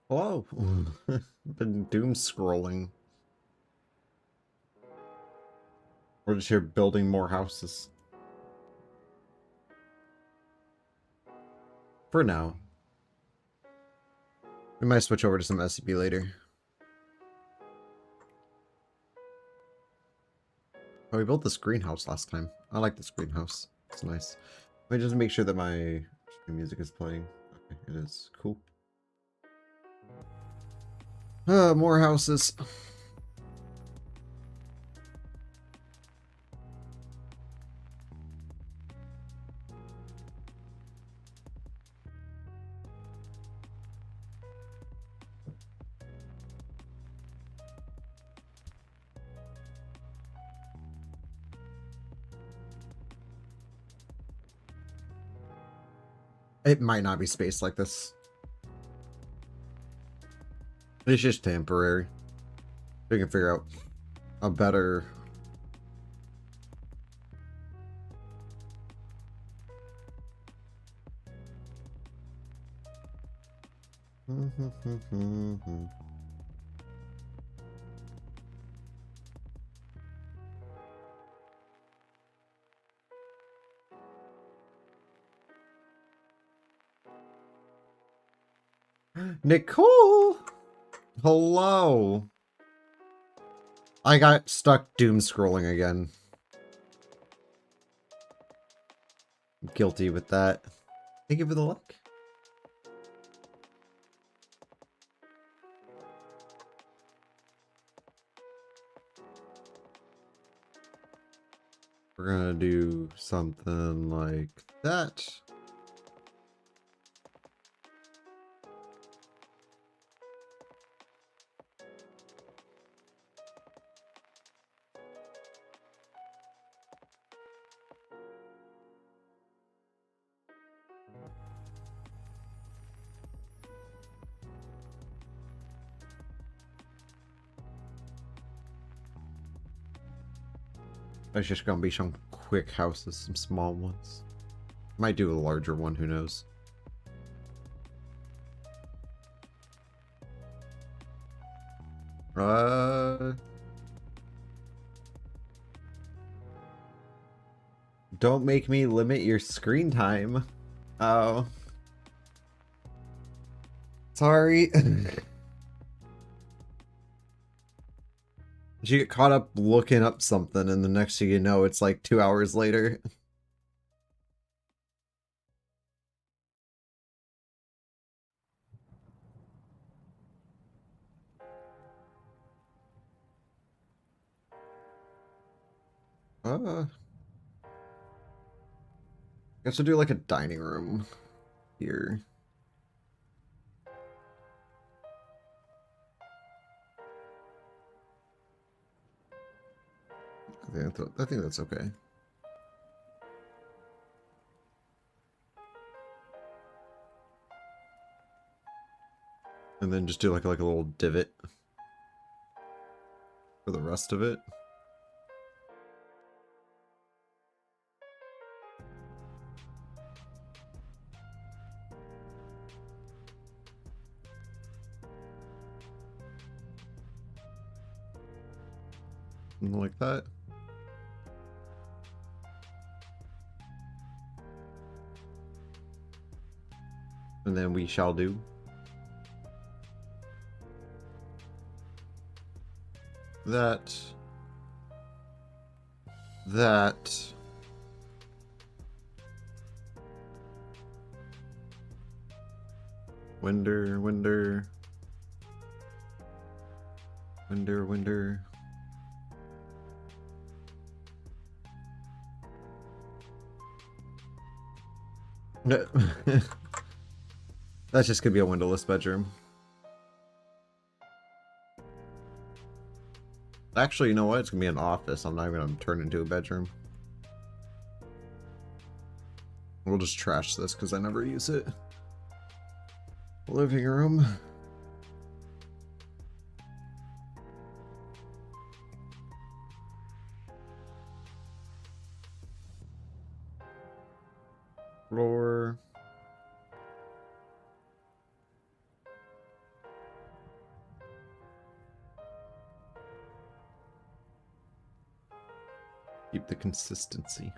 Hello. Been doom scrolling. We're just here building more houses. For now. We might switch over to some SCP later. Oh, we built this greenhouse last time. I like this greenhouse. It's nice. Let me just make sure that my music is playing. Okay, it is. Cool. More houses. It might not be spaced like this. It's just temporary. We can figure out a better... Nicole! Hello! I got stuck doom scrolling again. Guilty with that. Thank you for the luck. We're gonna do something like that. There's just gonna be some quick houses, some small ones. Might do a larger one, who knows. Don't make me limit your screen time. Oh. Sorry. You get caught up looking up something, and the next thing you know, it's like 2 hours later. Guess we'll do like a dining room here. I think that's okay. And then just do like a little divot for the rest of it. Something like that. And then we shall do that. Winder. No. That's just gonna be a windowless bedroom. Actually, you know what? It's gonna be an office. I'm not even gonna turn it into a bedroom. We'll just trash this because I never use it. Living room. Floor. Keep the consistency.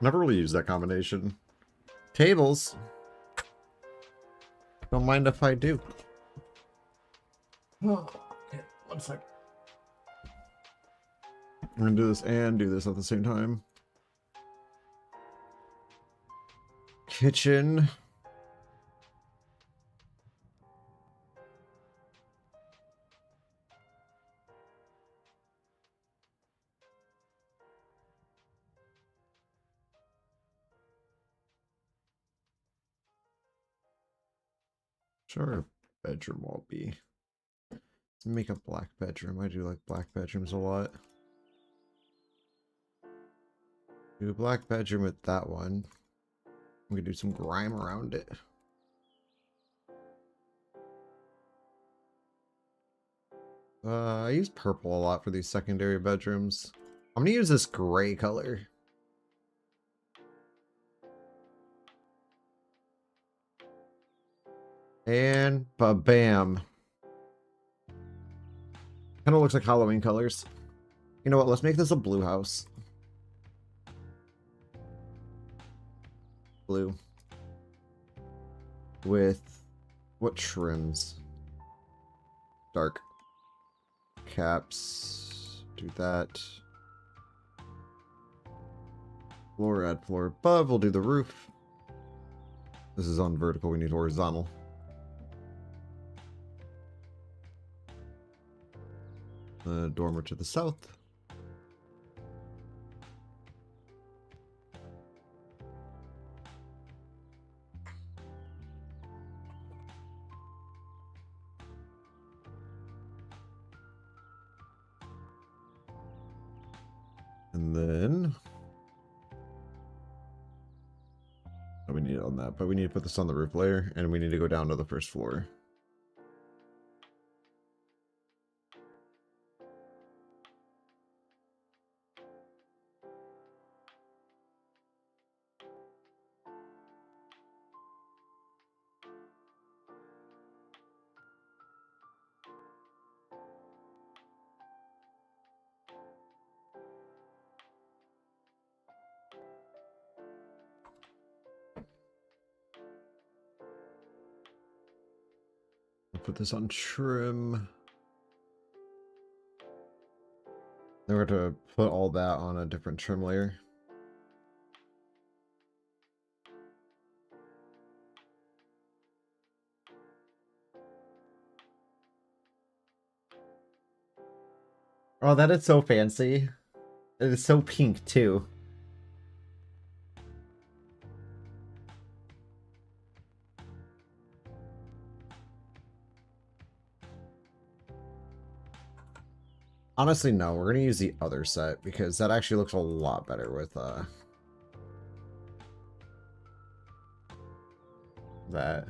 Never really used that combination. Tables. Don't mind if I do. Oh, okay, 1 sec. I'm gonna do this and do this at the same time. Kitchen. Sure, bedroom will be. Let's make a black bedroom. I do like black bedrooms a lot. Do a black bedroom with that one. I'm gonna do some grime around it. I use purple a lot for these secondary bedrooms. I'm gonna use this gray color. And ba-bam. Kind of looks like Halloween colors. You know what? Let's make this a blue house. Blue. With what trims? Dark. Caps. Do that. Floor, add floor above. We'll do the roof. This is on vertical. We need horizontal. The dormer to the south. And then oh, we need it on that, but we need to put this on the roof layer, and we need to go down to the first floor. Put this on trim. Then we're going to put all that on a different trim layer. Oh, that is so fancy. It is so pink too. Honestly, no, we're going to use the other set because that actually looks a lot better with that.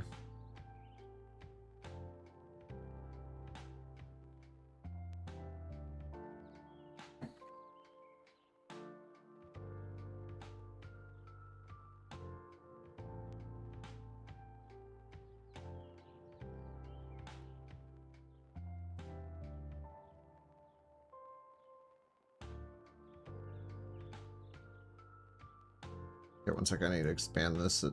Here, 1 second, I need to expand this.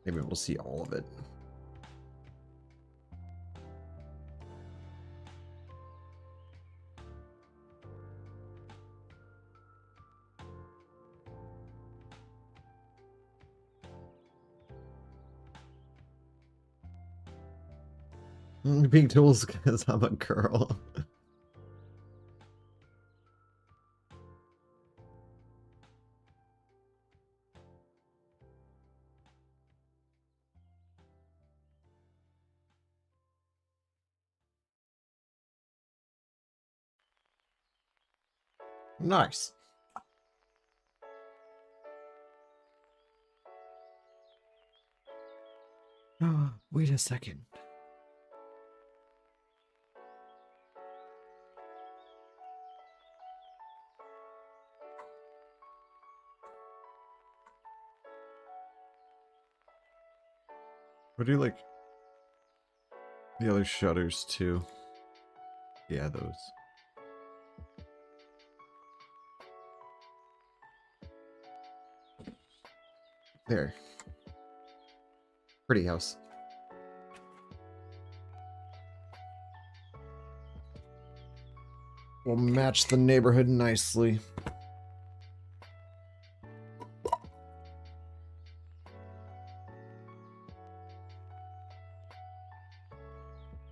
Maybe we'll see all of it. Big tools because I'm a girl. Nice. Wait a second. What do you like? The other shutters too. Yeah, those. There. Pretty house. Will match the neighborhood nicely.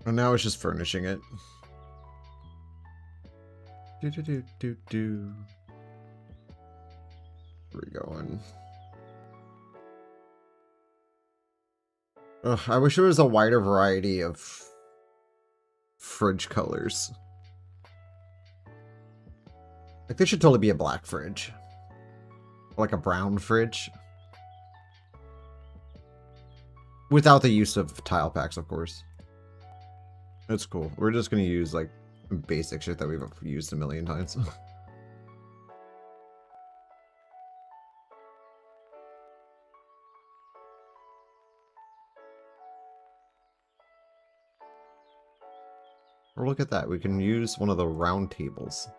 And now it's just furnishing it. Do. Where we going? Ugh, I wish there was a wider variety of fridge colors. Like, there should totally be a black fridge. Like a brown fridge. Without the use of tile packs, of course. That's cool. We're just going to use, like, basic shit that we've used a million times. Or look at that. We can use one of the round tables.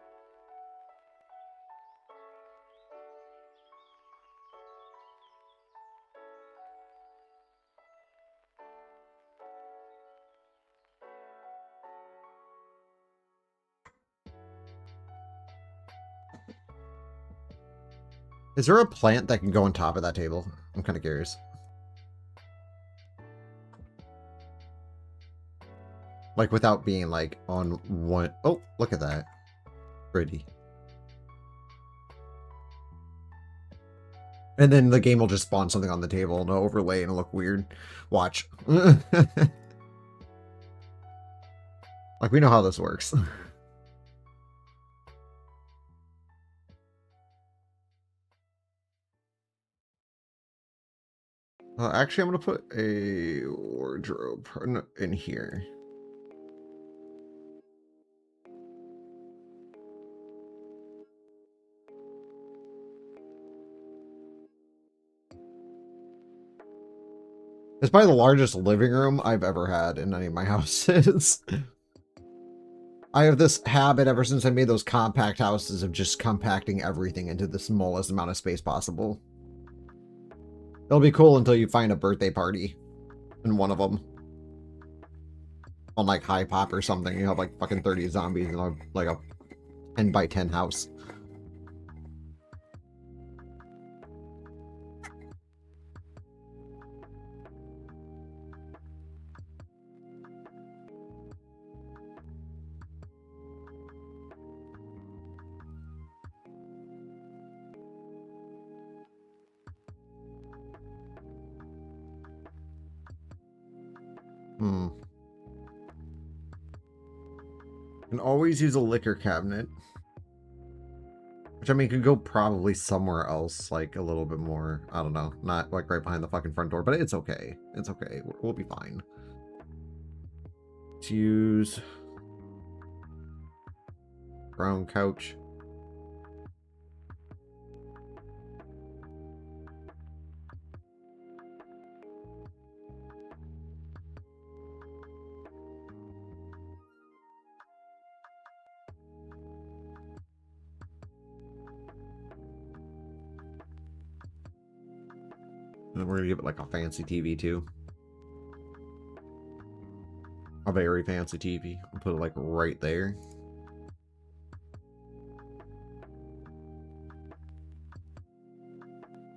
Is there a plant that can go on top of that table? I'm kind of curious. Like, without being, like, on one... Oh, look at that. Pretty. And then the game will just spawn something on the table and overlay and it'll look weird. Watch. Like, we know how this works. Actually, I'm going to put a wardrobe in here. It's probably the largest living room I've ever had in any of my houses. I have this habit ever since I made those compact houses of just compacting everything into the smallest amount of space possible. It'll be cool until you find a birthday party in one of them. On like High Pop or something, you have like fucking 30 zombies in like a 10 by 10 house. Can always use a liquor cabinet. Which, I mean, could go probably somewhere else, like, a little bit more. I don't know. Not, like, right behind the fucking front door, but it's okay. It's okay. We'll be fine. Let's use... brown couch. And we're gonna give it like a fancy TV too. A very fancy TV. I'll put it like right there.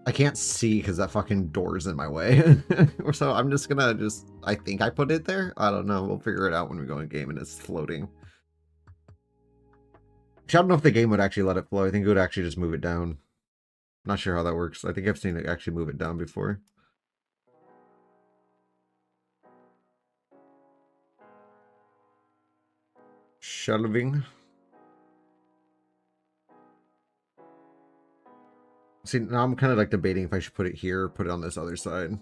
I can't see because that fucking door's in my way. So I'm just gonna I think I put it there. I don't know. We'll figure it out when we go in game and it's floating. I don't know if the game would actually let it flow. I think it would actually just move it down. Not sure how that works. I think I've seen it actually move it down before. Shelving. See, now I'm kind of like debating if I should put it here or put it on this other side.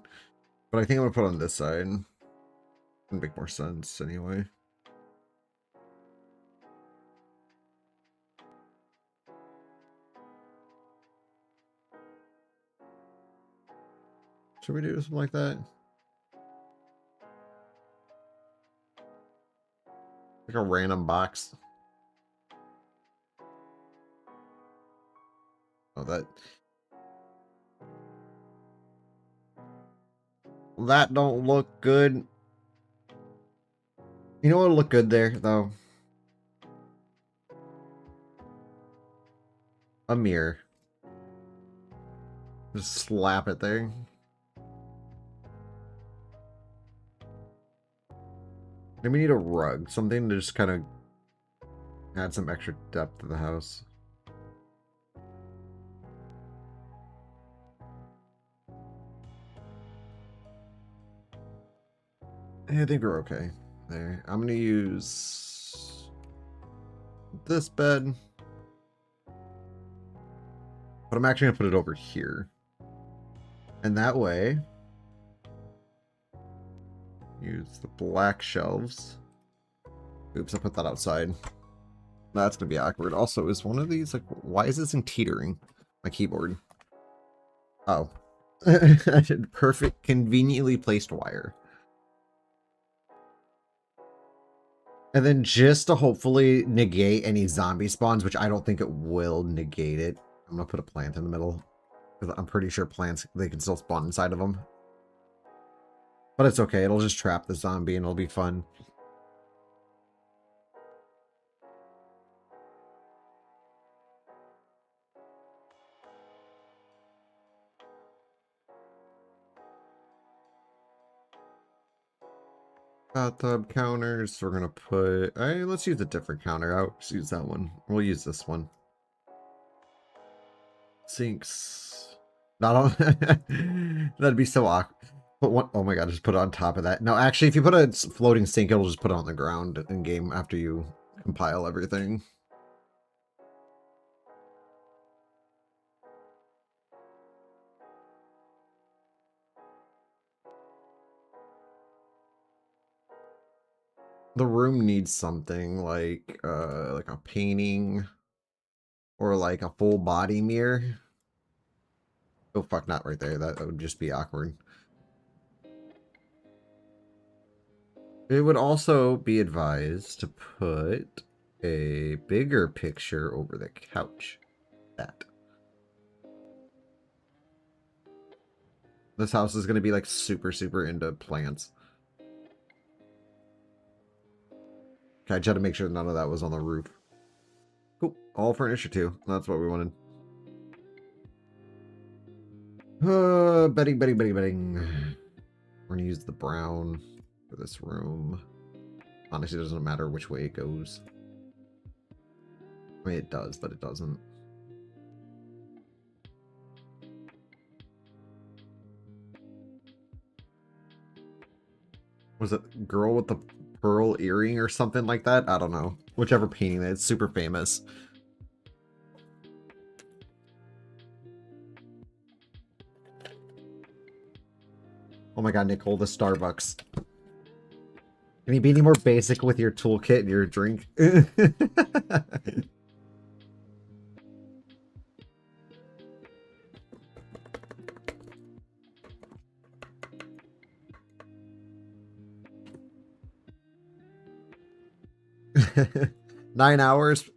But I think I'm going to put it on this side. It'd make more sense anyway. Should we do something like that? Like a random box. Oh, that don't look good. You know what'll look good there, though? A mirror. Just slap it there. Then we need a rug. Something to just kind of add some extra depth to the house. I think we're okay there. I'm going to use this bed. But I'm actually going to put it over here. And that way, use the black shelves. Oops, I put that outside. That's going to be awkward. Also, is one of these, like, why is this thing teetering? My keyboard. Oh. Perfect, conveniently placed wire. And then just to hopefully negate any zombie spawns, which I don't think it will negate it. I'm going to put a plant in the middle. Because I'm pretty sure plants, they can still spawn inside of them. But it's okay. It'll just trap the zombie and it'll be fun. Bathtub counters. We're going to put... let's use a different counter out. Let's use that one. We'll use this one. Sinks. Not on... That'd be so awkward. Put one... Oh my god, just put it on top of that. No, actually, if you put a floating sink, it'll just put it on the ground in game after you compile everything. The room needs something like a painting or like a full body mirror. Oh fuck, not right there. That would just be awkward. It would also be advised to put a bigger picture over the couch. That. This house is going to be like super, super into plants. Okay, I tried to make sure none of that was on the roof. Cool. All furniture too. That's what we wanted. Bedding. We're gonna use the brown for this room. Honestly, it doesn't matter which way it goes. I mean, it does, but it doesn't. Was it girl with the pearl earring or something like that? I don't know. Whichever painting, it's super famous. Oh my god, Nicole, the Starbucks. Can you be any more basic with your toolkit and your drink? Nine hours.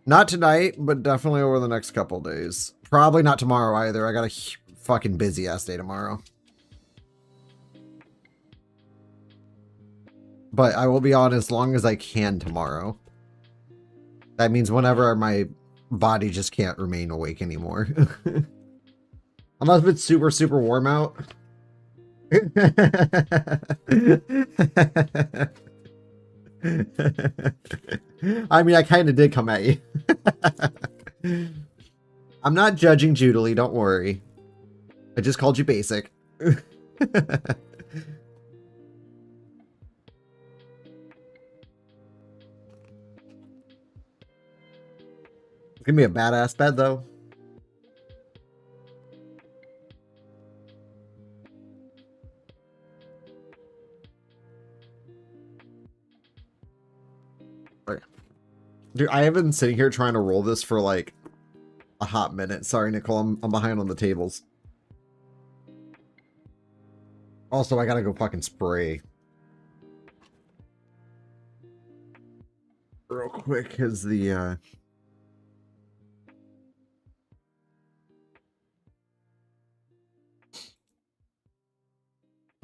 Not tonight, but definitely over the next couple days. Probably not tomorrow either. I got a fucking busy ass day tomorrow. But I will be on as long as I can tomorrow. That means whenever my body just can't remain awake anymore. Unless it's super, super warm out. I mean, I kind of did come at you. I'm not judging Judalee, don't worry. I just called you basic. It's gonna be a badass bed, though. Okay. Dude, I have been sitting here trying to roll this for like a hot minute. Sorry, Nicole, I'm behind on the tables. Also, I gotta go fucking spray. real quick is the I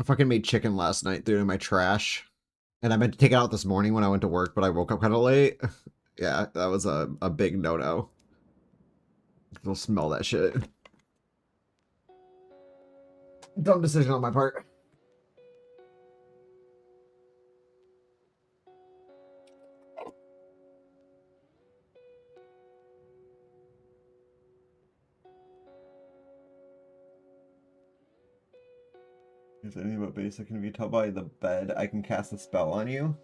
fucking made chicken last night through my trash. And I meant to take it out this morning when I went to work, but I woke up kind of late. Yeah, that was a big no-no. You'll smell that shit. Dumb decision on my part. Is anything but basic can be taught by the bed? I can cast a spell on you.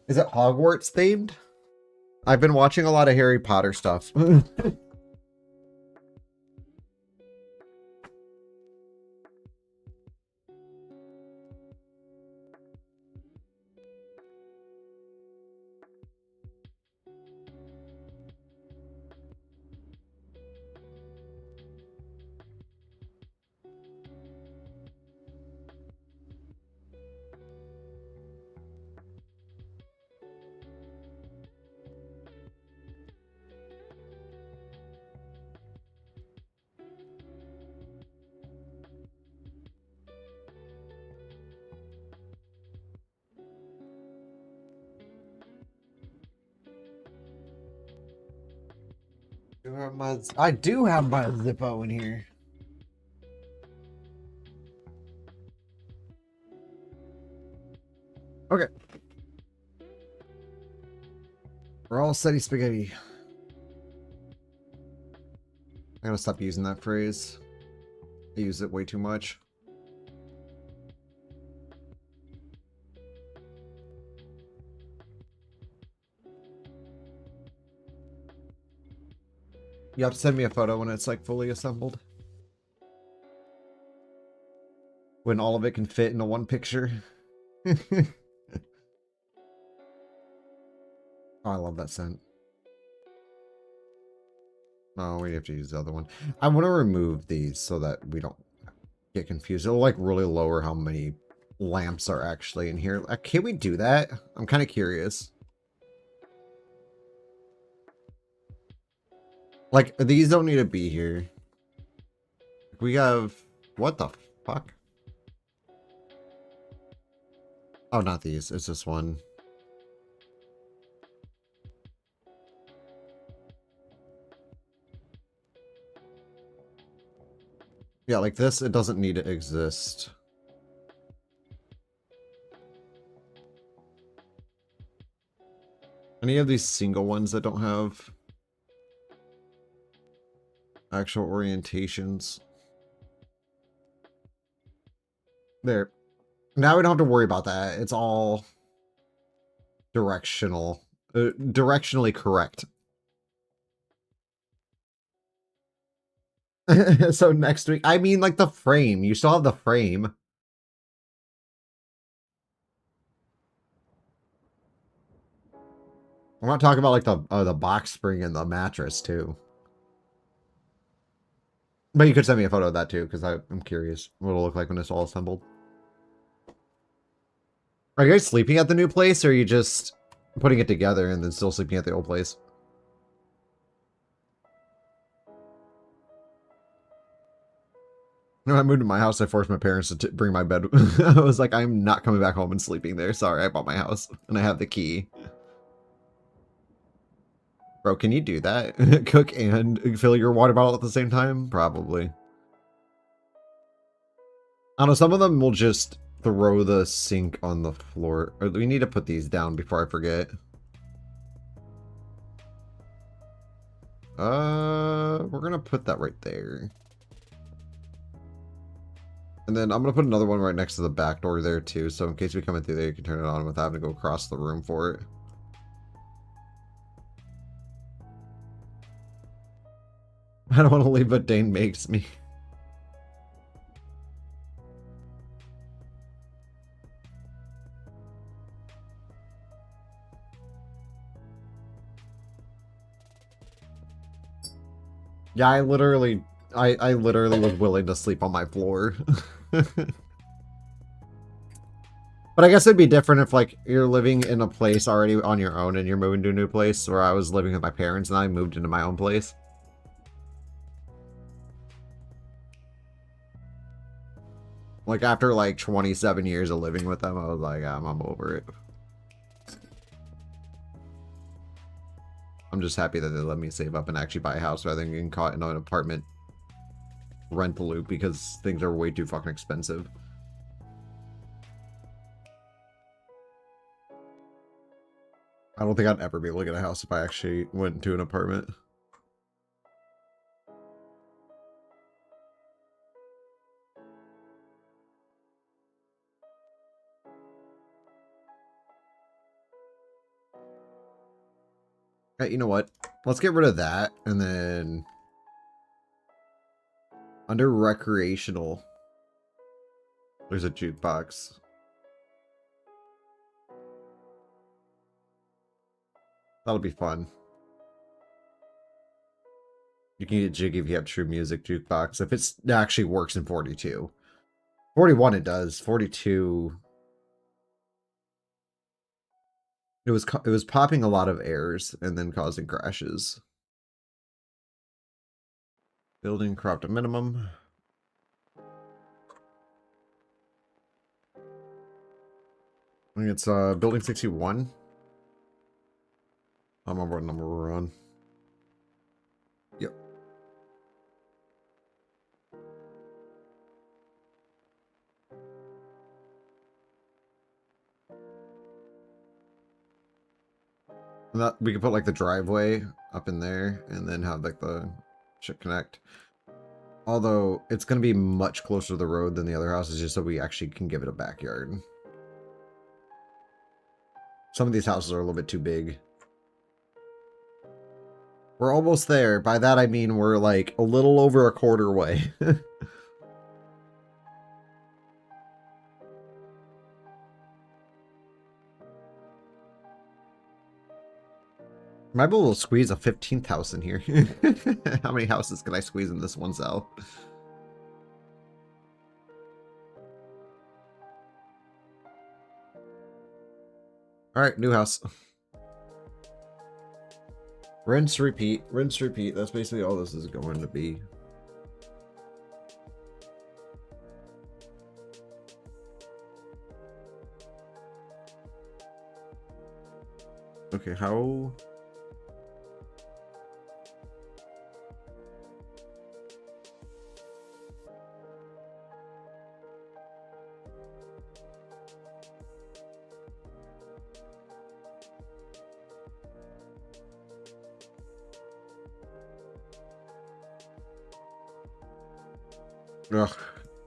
Is it Hogwarts themed? I've been watching a lot of Harry Potter stuff. I do have my Zippo in here. Okay. We're all steady spaghetti. I gotta stop using that phrase. I use it way too much. You have to send me a photo when it's like fully assembled. When all of it can fit into one picture. Oh, I love that scent. Oh, we have to use the other one. I want to remove these so that we don't get confused. It'll like really lower how many lamps are actually in here. Can we do that? I'm kind of curious. Like, these don't need to be here. We have... What the fuck? Oh, not these. It's this one. Yeah, like this, it doesn't need to exist. Any of these single ones that don't have actual orientations. There. Now we don't have to worry about that. It's all directional. Directionally correct. So next week, I mean like the frame. You still have the frame. I'm not talking about like the box spring and the mattress too. But you could send me a photo of that too, because I'm curious what it'll look like when it's all assembled. Are you guys sleeping at the new place, or are you just putting it together and then still sleeping at the old place? When I moved to my house, I forced my parents to bring my bed. I was like, I'm not coming back home and sleeping there. Sorry, I bought my house, and I have the key. Bro, can you do that? Cook and fill your water bottle at the same time? Probably. I don't know, some of them will just throw the sink on the floor. Or we need to put these down before I forget. We're gonna put that right there. And then I'm gonna put another one right next to the back door there too, so in case we come in through there, you can turn it on without having to go across the room for it. I don't want to leave, but Dane makes me. Yeah, I literally was willing to sleep on my floor. But I guess it'd be different if, like, you're living in a place already on your own and you're moving to a new place, where I was living with my parents and I moved into my own place. Like, after, like, 27 years of living with them, I was like, I'm over it. I'm just happy that they let me save up and actually buy a house rather than getting caught in an apartment rental loop because things are way too fucking expensive. I don't think I'd ever be able to get a house if I actually went into an apartment. Hey, you know what? Let's get rid of that, and then under recreational, there's a jukebox. That'll be fun. You can get jiggy if you have true music jukebox. If it actually works in 42. 41 it does. 42... It was popping a lot of errors and then causing crashes. Building cropped to minimum. I think it's building 61. I don't remember what number we're on. Yep. And that, we could put like the driveway up in there and then have like the shit connect. Although it's going to be much closer to the road than the other houses just so we actually can give it a backyard. Some of these houses are a little bit too big. We're almost there. By that I mean we're like a little over a quarter way. Might be able to squeeze a 15th house in here. How many houses can I squeeze in this one cell? Alright, new house. Rinse, repeat. Rinse, repeat. That's basically all this is going to be. Okay, how... Ugh.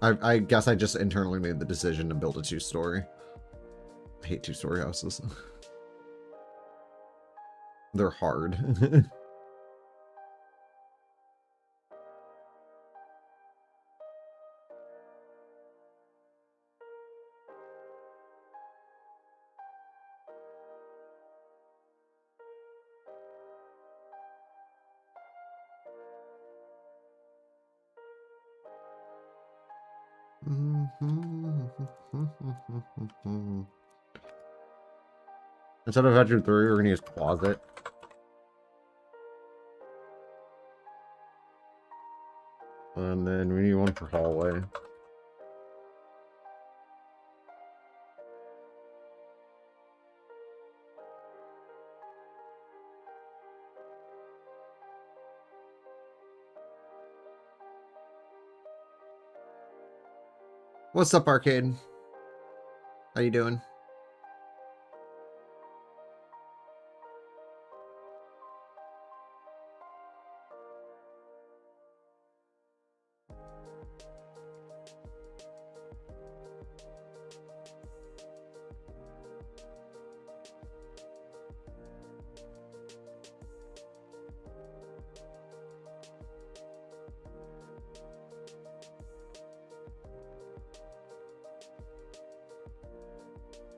I guess I just internally made the decision to build a 2-story. I hate 2-story houses. They're hard. Instead of bedroom 3, we're gonna use closet. And then we need one for hallway. What's up, Arcade? How you doing?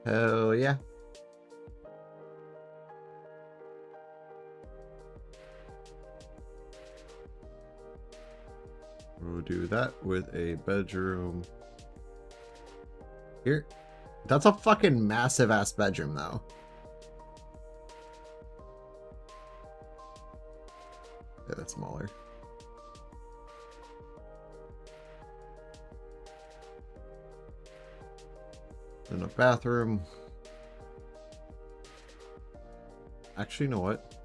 Hell yeah. We'll do that with a bedroom here. That's a fucking massive ass bedroom though. Yeah, that's smaller. And a bathroom. Actually, you know what?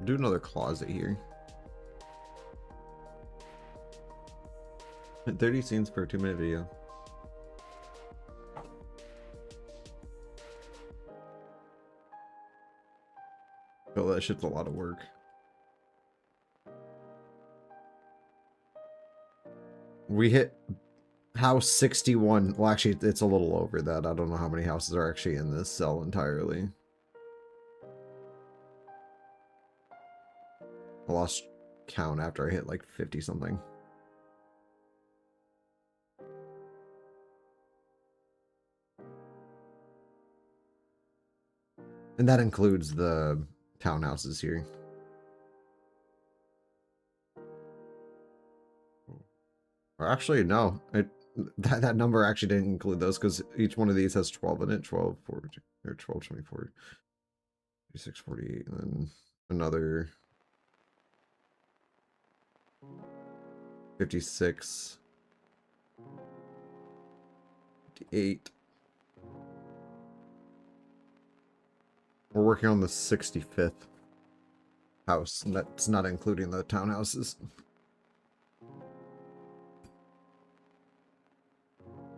Do another closet here. 30 scenes per 2-minute video. Oh, that shit's a lot of work. We hit house 61. Well, actually, it's a little over that. I don't know how many houses are actually in this cell entirely. I lost count after I hit like 50 something. And that includes the townhouses here. Or actually, no. That number actually didn't include those because each one of these has 12 in it. 12, 4, or 12, 24, 36, 48, and then another 56, 58. We're working on the 65th house, and that's not including the townhouses.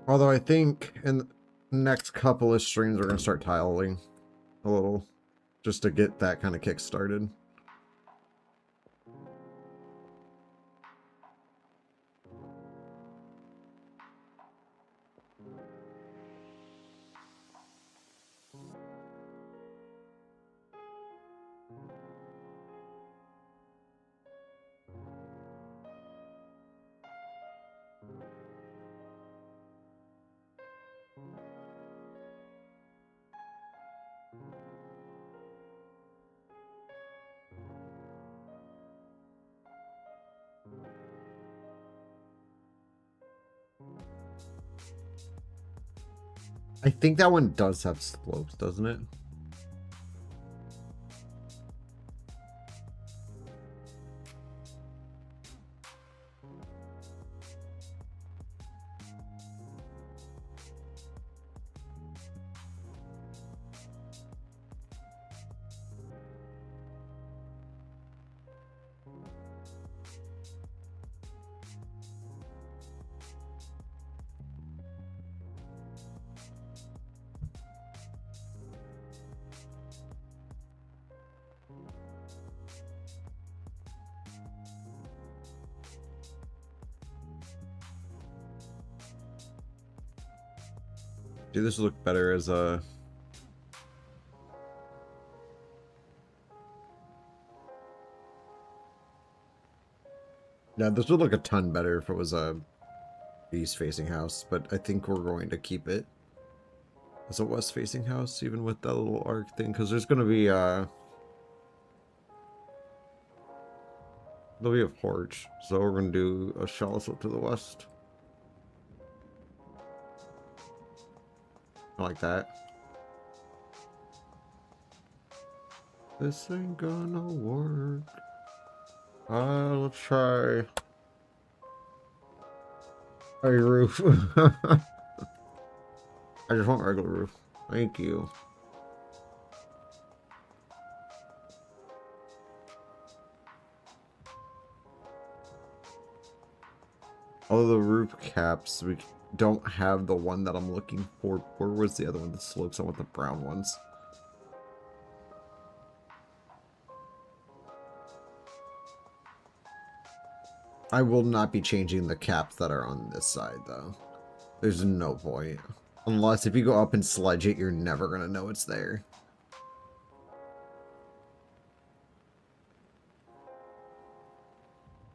Although I think in the next couple of streams we're going to start tiling a little, just to get that kind of kick started. I think that one does have slopes, doesn't it? Dude, this would look better as a... Yeah, this would look a ton better if it was a east-facing house, but I think we're going to keep it as a west-facing house, even with that little arc thing, because there's going to be, there'll be a porch, so we're going to do a shallow slope to the west. Like that. This ain't gonna work. Let's try a roof. I just want regular roof. Thank you. All of the roof caps, we don't have the one that I'm looking for. Where was the other one that slopes? I want the brown ones. I will not be changing the caps that are on this side, though. There's no point. Unless if you go up and sledge it, you're never going to know it's there.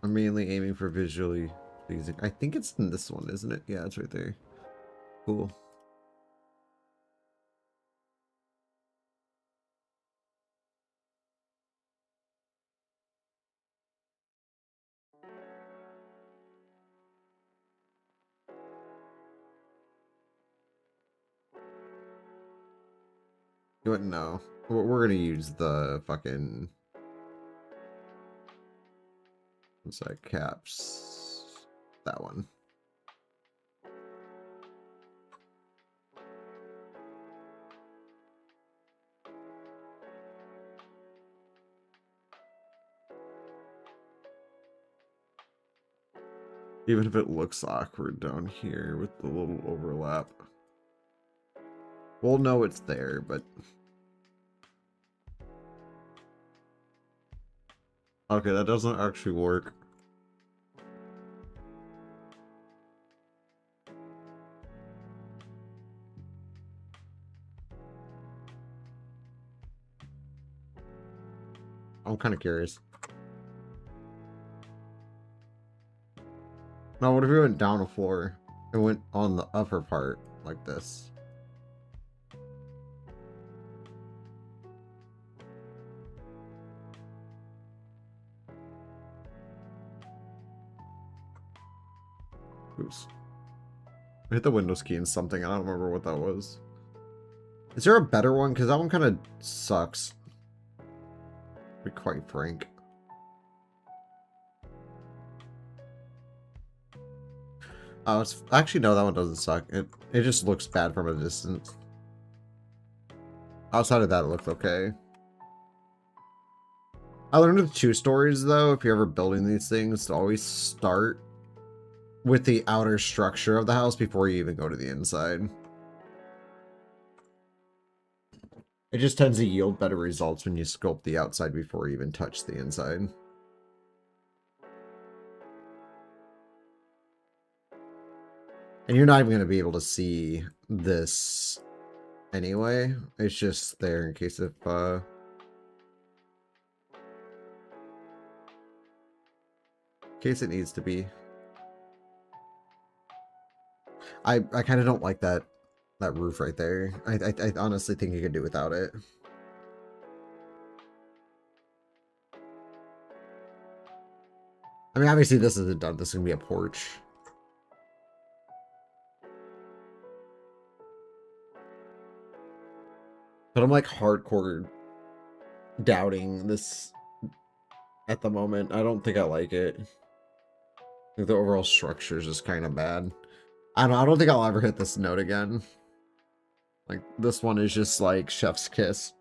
I'm mainly aiming for visually pleasing. I think it's in this one, isn't it? Yeah, it's right there. Cool. But no. We're gonna use the fucking... What's that? Caps. That one. Even if it looks awkward down here with the little overlap. We'll know it's there, but... Okay, that doesn't actually work. I'm kind of curious. Now, what if we went down a floor and went on the upper part like this? Oops. I hit the Windows key and something. I don't remember what that was. Is there a better one? Because that one kind of sucks. To be quite frank. Oh, it's actually no, that one doesn't suck. It just looks bad from a distance. Outside of that, it looks okay. I learned with 2 stories though, if you're ever building these things, to always start with the outer structure of the house before you even go to the inside. It just tends to yield better results when you sculpt the outside before you even touch the inside. And you're not even going to be able to see this anyway. It's just there in case if, in case it needs to be. I kind of don't like that roof right there. I honestly think you could do without it. I mean, obviously this isn't done. This is going to be a porch. But I'm like hardcore doubting this at the moment. I don't think I like it. I think the overall structure is just kind of bad. I don't think I'll ever hit this note again. Like, this one is just like chef's kiss.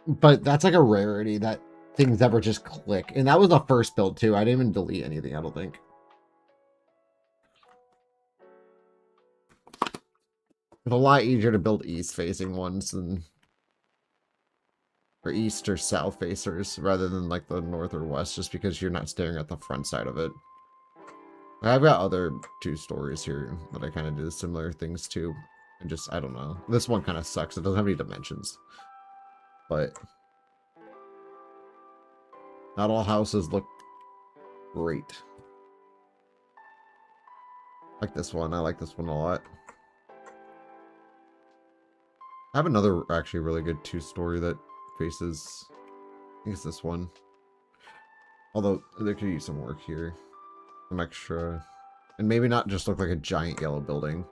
But that's like a rarity that things ever just click. And that was the first build too. I didn't even delete anything, I don't think. It's a lot easier to build east-facing ones than... or east or south facers rather than like the north or west, just because you're not staring at the front side of it. I've got other 2 stories here that I kind of do similar things to, and just, I don't know. This one kind of sucks. It doesn't have any dimensions. But not all houses look great. Like this one. I like this one a lot. I have another actually really good 2-story that faces, I think it's this one. Although there could use some work here. Some extra, and maybe not just look like a giant yellow building.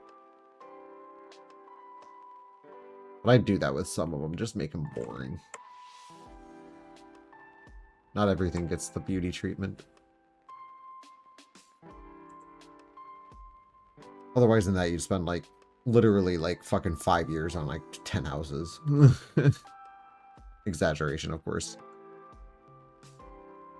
But I do that with some of them, just make them boring. Not everything gets the beauty treatment. Otherwise than that, you spend like literally like fucking 5 years on like 10 houses. Exaggeration, of course.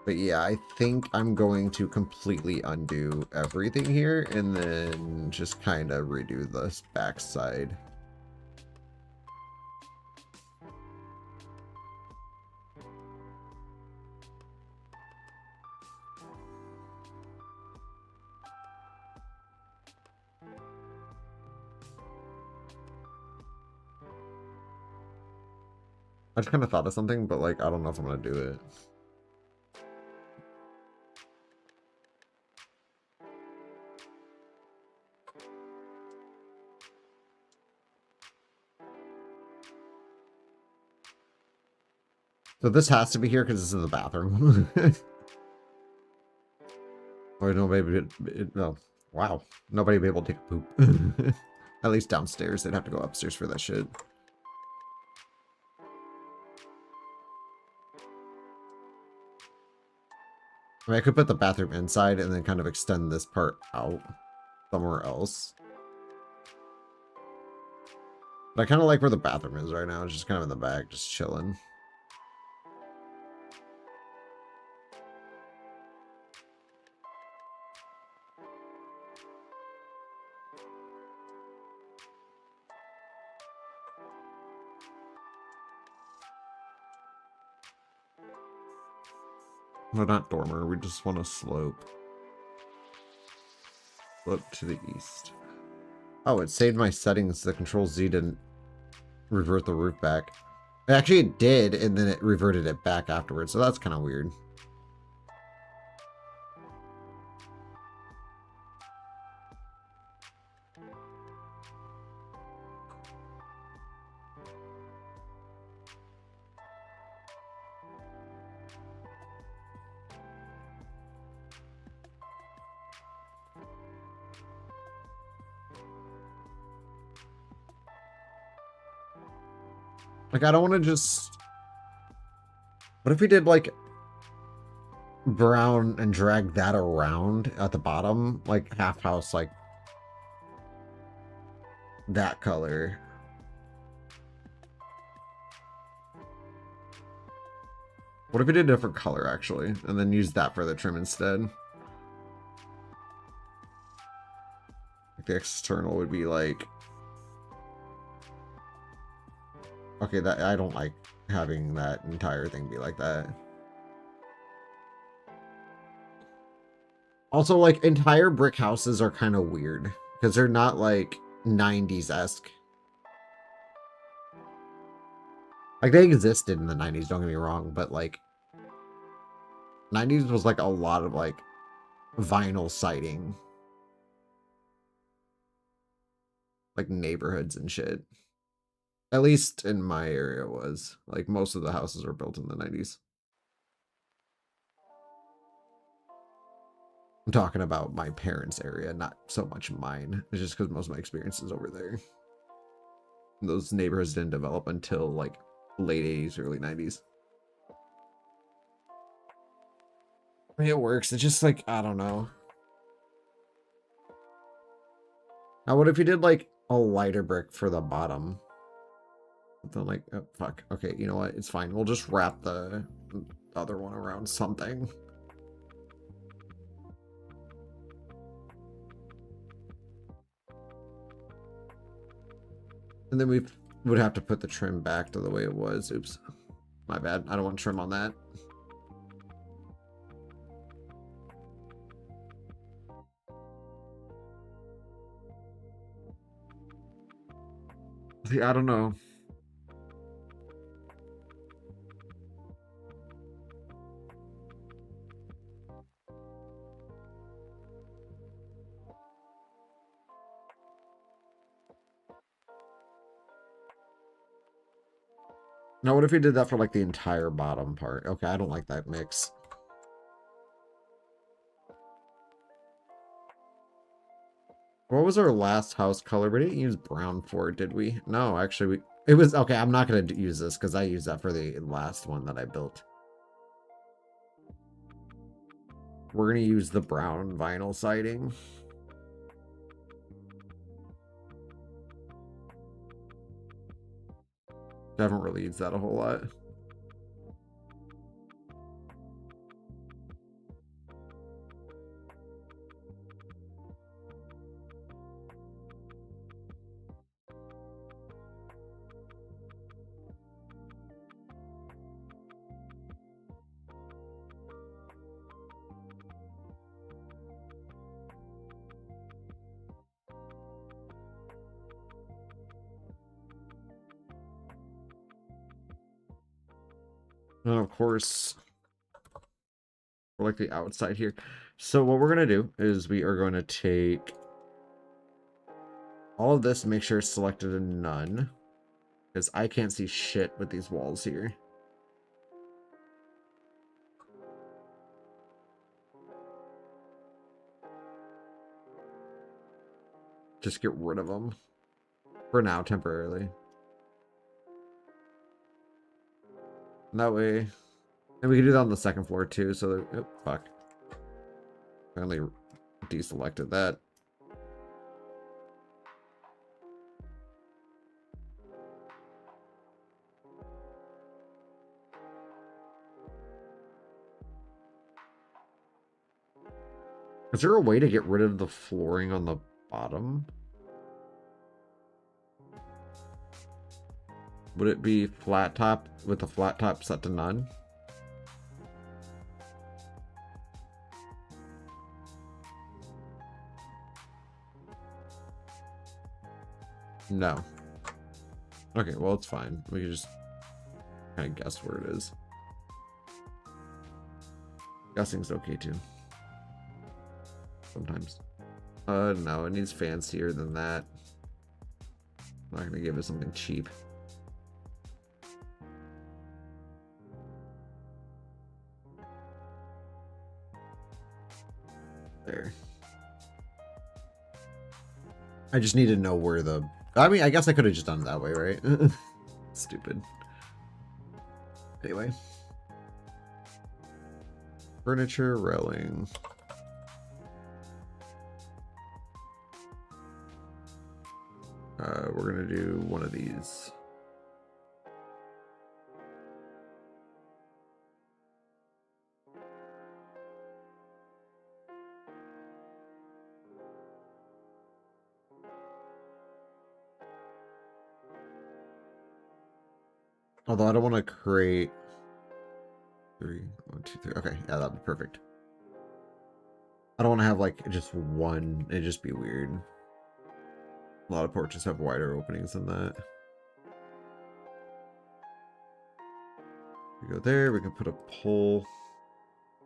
But yeah, I think I'm going to completely undo everything here and then just kind of redo this backside. I just kind of thought of something, but like, I don't know if I'm going to do it. So this has to be here because this is the bathroom. Or nobody no. Wow. Nobody would be able to take a poop. At least downstairs. They'd have to go upstairs for that shit. I mean, I could put the bathroom inside and then kind of extend this part out somewhere else. But I kind of like where the bathroom is right now. It's just kind of in the back, just chilling. No, not dormer. We just want to slope. Slope to the east. Oh, it saved my settings. The Control Z didn't revert the roof back. Actually, it did, and then it reverted it back afterwards. So that's kind of weird. Like, I don't want to just... What if we did, like, brown and drag that around at the bottom? Like, half house, like, that color. What if we did a different color, actually? And then use that for the trim instead? Like, the external would be, like... Okay, that I don't like having that entire thing be like that. Also, like, entire brick houses are kind of weird because they're not like 90s-esque. Like, they existed in the 90s, don't get me wrong, but like 90s was like a lot of like vinyl siding, like neighborhoods and shit. At least in my area was. Like, most of the houses were built in the 90s. I'm talking about my parents' area, not so much mine. It's just because most of my experience is over there. Those neighborhoods didn't develop until, like, late 80s, early 90s. I mean, it works. It's just, like, I don't know. Now, what if you did, like, a lighter brick for the bottom? Something like, oh, fuck. Okay, you know what? It's fine. We'll just wrap the other one around something. And then we would have to put the trim back to the way it was. Oops. My bad. I don't want trim on that. See, I don't know. Now, what if we did that for, like, the entire bottom part? Okay, I don't like that mix. What was our last house color? We didn't use brown for it, did we? No, actually, it was... Okay, I'm not going to use this because I used that for the last one that I built. We're going to use the brown vinyl siding. I haven't really used that a whole lot. And of course, we're like the outside here. So what we're going to do is we are going to take all of this and make sure it's selected in none. Because I can't see shit with these walls here. just get rid of them. For now, temporarily. And that way... And we can do that on the second floor, too, so... That, oh, fuck. Finally deselected that. Is there a way to get rid of the flooring on the bottom? Would it be flat top with the flat top set to none? No. Okay, well, it's fine. We can just kind of guess where it is. Guessing's okay too. Sometimes. No, it needs fancier than that. I'm not gonna give it something cheap. There. I just need to know where the... I mean, I guess I could have just done it that way, right? Stupid. Anyway. Furniture, railing. We're gonna do one of these. Although I don't want to create 3, 1, 2, 3. Okay, yeah, that'd be perfect. I don't want to have like just one. It'd just be weird. A lot of porches have wider openings than that. We go there. We can put a pole.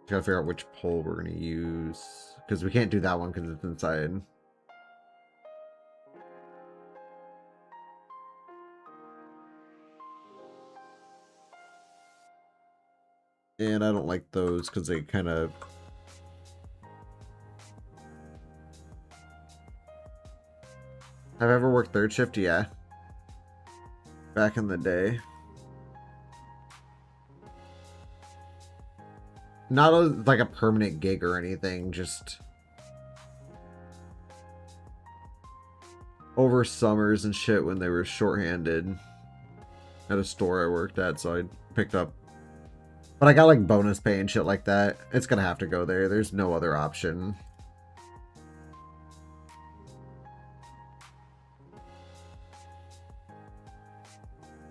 Gotta figure out which pole we're gonna use because we can't do that one because it's inside. And I don't like those because they kind of... Have I ever worked third shift? Yeah. Back in the day. Not like a permanent gig or anything, just... over summers and shit when they were shorthanded. At a store I worked at, so I picked up... But I got like bonus pay and shit like that. It's gonna have to go there. There's no other option.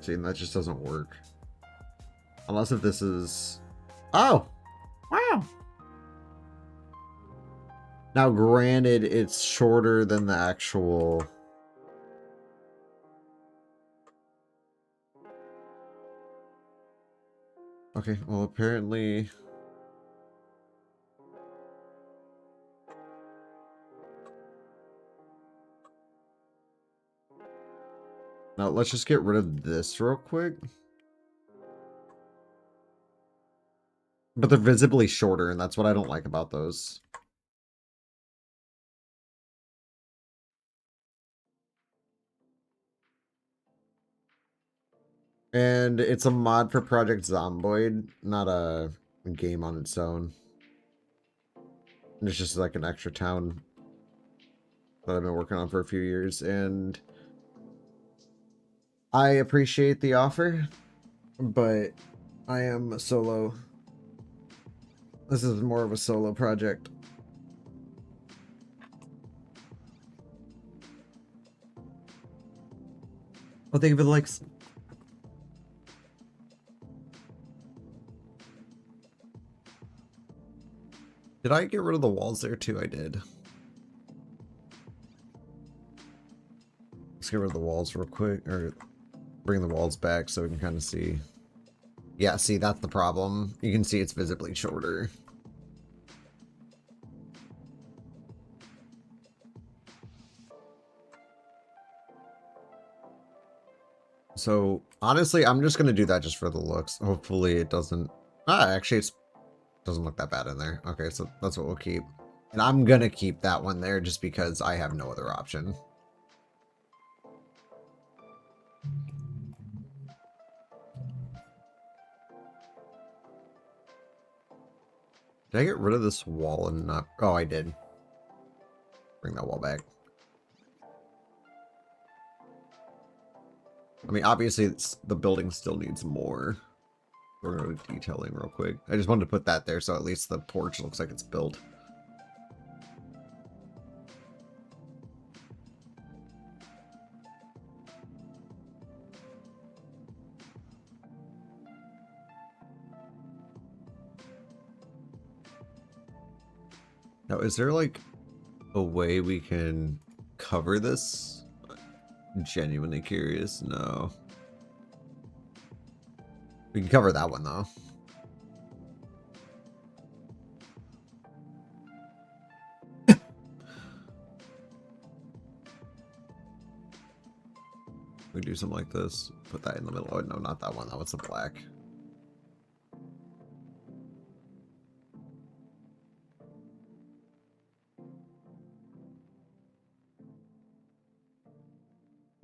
See, and that just doesn't work. Unless if this is... Oh! Wow! Now, granted, it's shorter than the actual... Okay, well, apparently... Now, let's just get rid of this real quick. But they're visibly shorter, and that's what I don't like about those. And it's a mod for Project Zomboid, not a game on its own. It's just like an extra town that I've been working on for a few years, and I appreciate the offer, but I am solo. This is more of a solo project. Oh, thank you for the likes. Did I get rid of the walls there too? I did. Let's get rid of the walls real quick, or bring the walls back so we can kind of see. Yeah, see, that's the problem. You can see it's visibly shorter. So, honestly, I'm just going to do that just for the looks. Hopefully it doesn't... actually, it doesn't look that bad in there. Okay, so that's what we'll keep. And I'm going to keep that one there just because I have no other option. Did I get rid of this wall and not... Oh, I did. Bring that wall back. I mean, obviously, the building still needs more. We're going to detailing real quick. I just wanted to put that there so at least the porch looks like it's built. Now, is there like a way we can cover this? I'm genuinely curious. No. We can cover that one though. We do something like this. Put that in the middle. Oh no, not that one. That one's the black.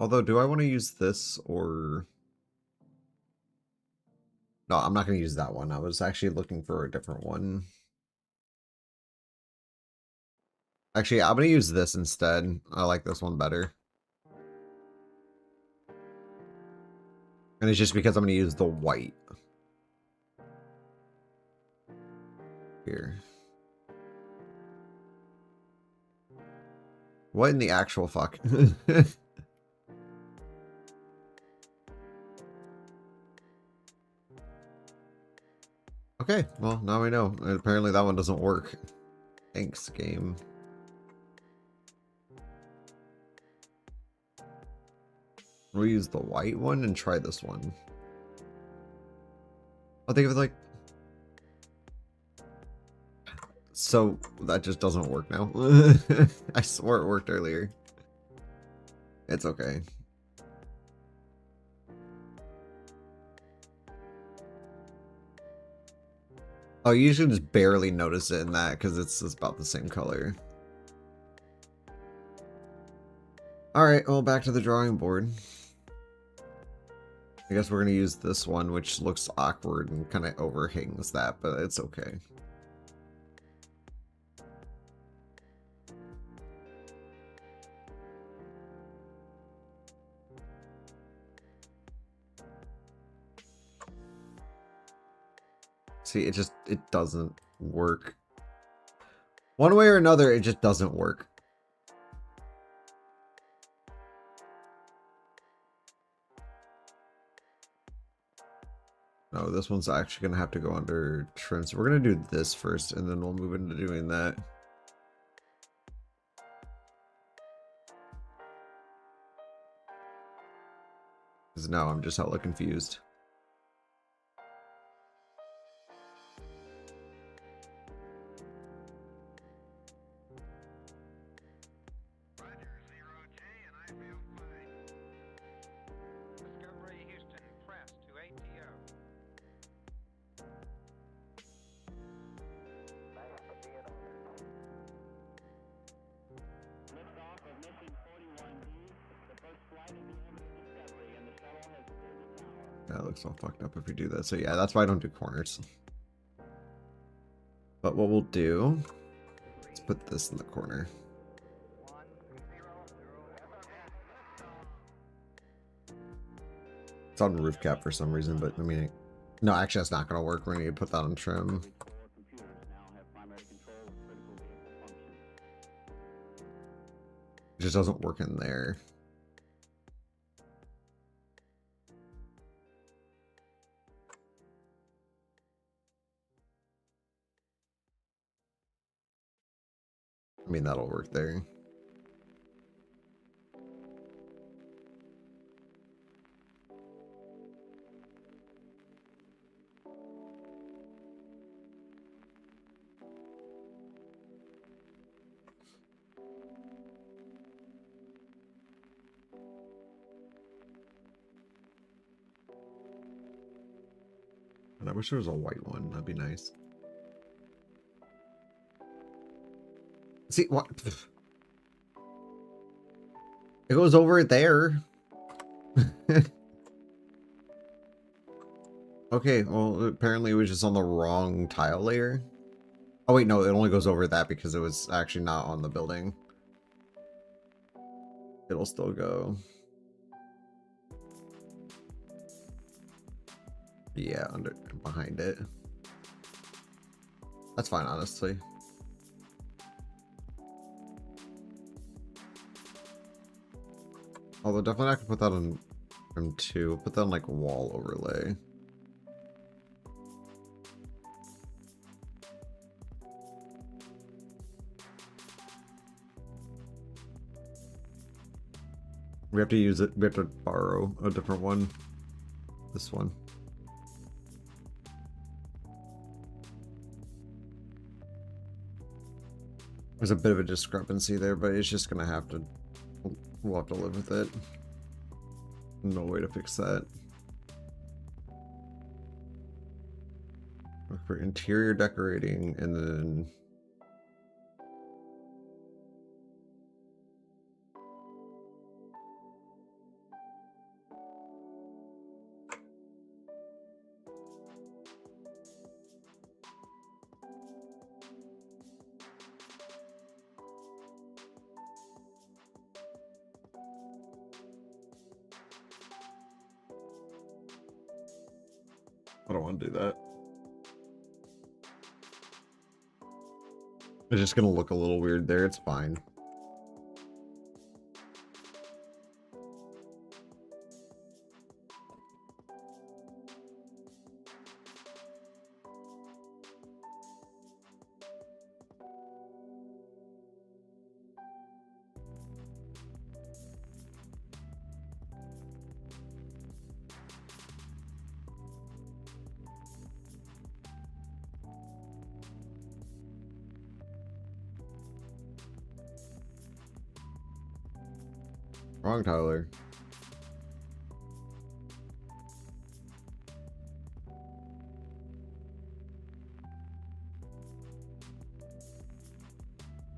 Although, do I want to use this or... No, I'm not going to use that one. I was actually looking for a different one. Actually, I'm going to use this instead. I like this one better. And it's just because I'm going to use the white. Here. What in the actual fuck? Okay, well, now we know. Apparently that one doesn't work. Thanks, game. We'll use the white one and try this one. I'll think of it like... So, that just doesn't work now. I swore it worked earlier. It's okay. Oh, you should just barely notice it in that because it's about the same color. Alright, well, back to the drawing board. I guess we're going to use this one, which looks awkward and kind of overhangs that, but it's okay. See, it doesn't work. One way or another, it just doesn't work. No, this one's actually going to have to go under trim. So we're going to do this first, and then we'll move into doing that. Because now I'm just hella confused. That looks all fucked up if we do that. So yeah, that's why I don't do corners. But what we'll do, let's put this in the corner. It's on roof cap for some reason, but I mean, no, actually that's not going to work. We're going to put that on trim. It just doesn't work in there. I mean, that'll work there. And I wish there was a white one. That'd be nice. See, what? It goes over there. Okay, well, apparently it was just on the wrong tile layer. Oh wait, no, it only goes over that because it was actually not on the building. It'll still go. Yeah, behind it. That's fine, honestly. Although definitely not gonna put that on M2. Put that on like wall overlay. We have to use it. We have to borrow a different one. This one. There's a bit of a discrepancy there, but it's just gonna have to. We'll have to live with it. No way to fix that. Look for interior decorating and then. I don't want to do that. It's just gonna look a little weird there. It's fine. Wrong, Tyler.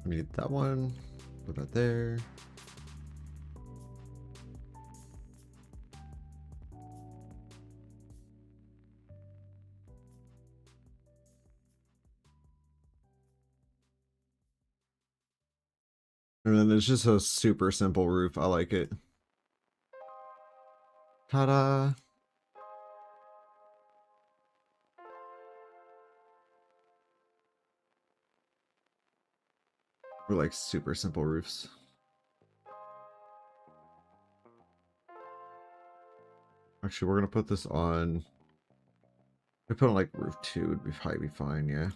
I need that one. Put that there. And then it's just a super simple roof. I like it. Ta-da! We're like super simple roofs. Actually, we're gonna put this on. We put on like roof 2 would be probably be fine, yeah.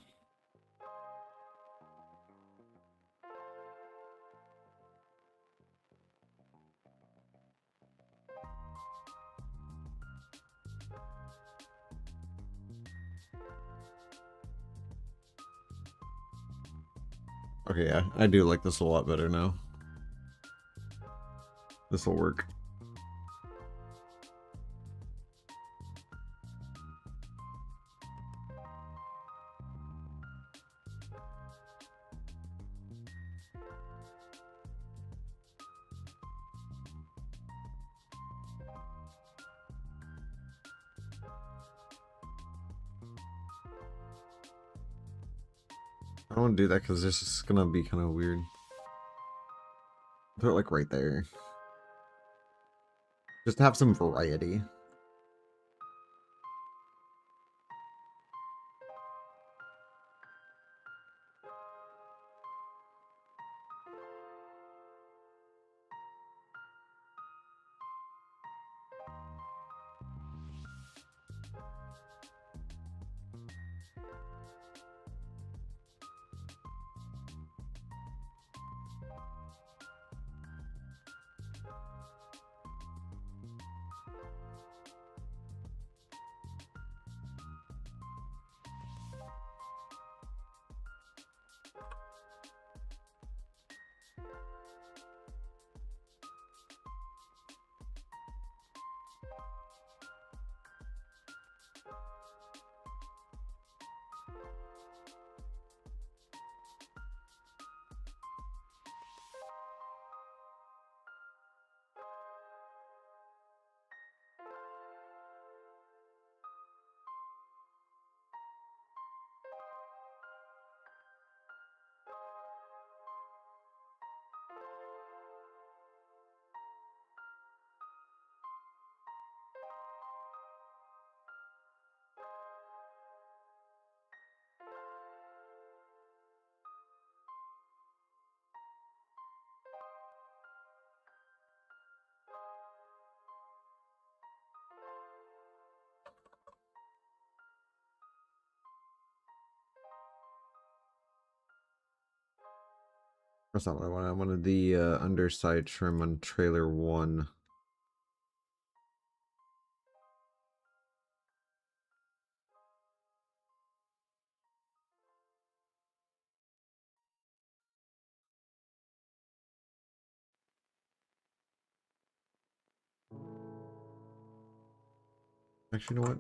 Okay, yeah, I do like this a lot better now. This will work. I don't want to do that because this is gonna be kind of weird. Put it like right there. Just to have some variety. That's not what I wanted. I wanted the underside trim on trailer 1. Actually, you know what?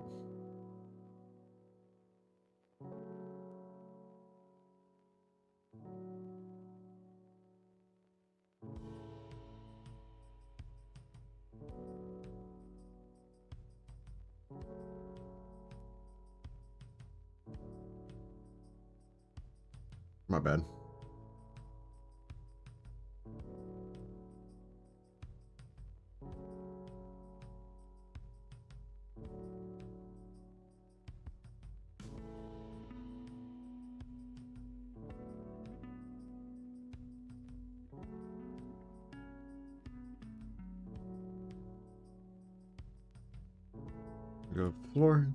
My bad. Go floor.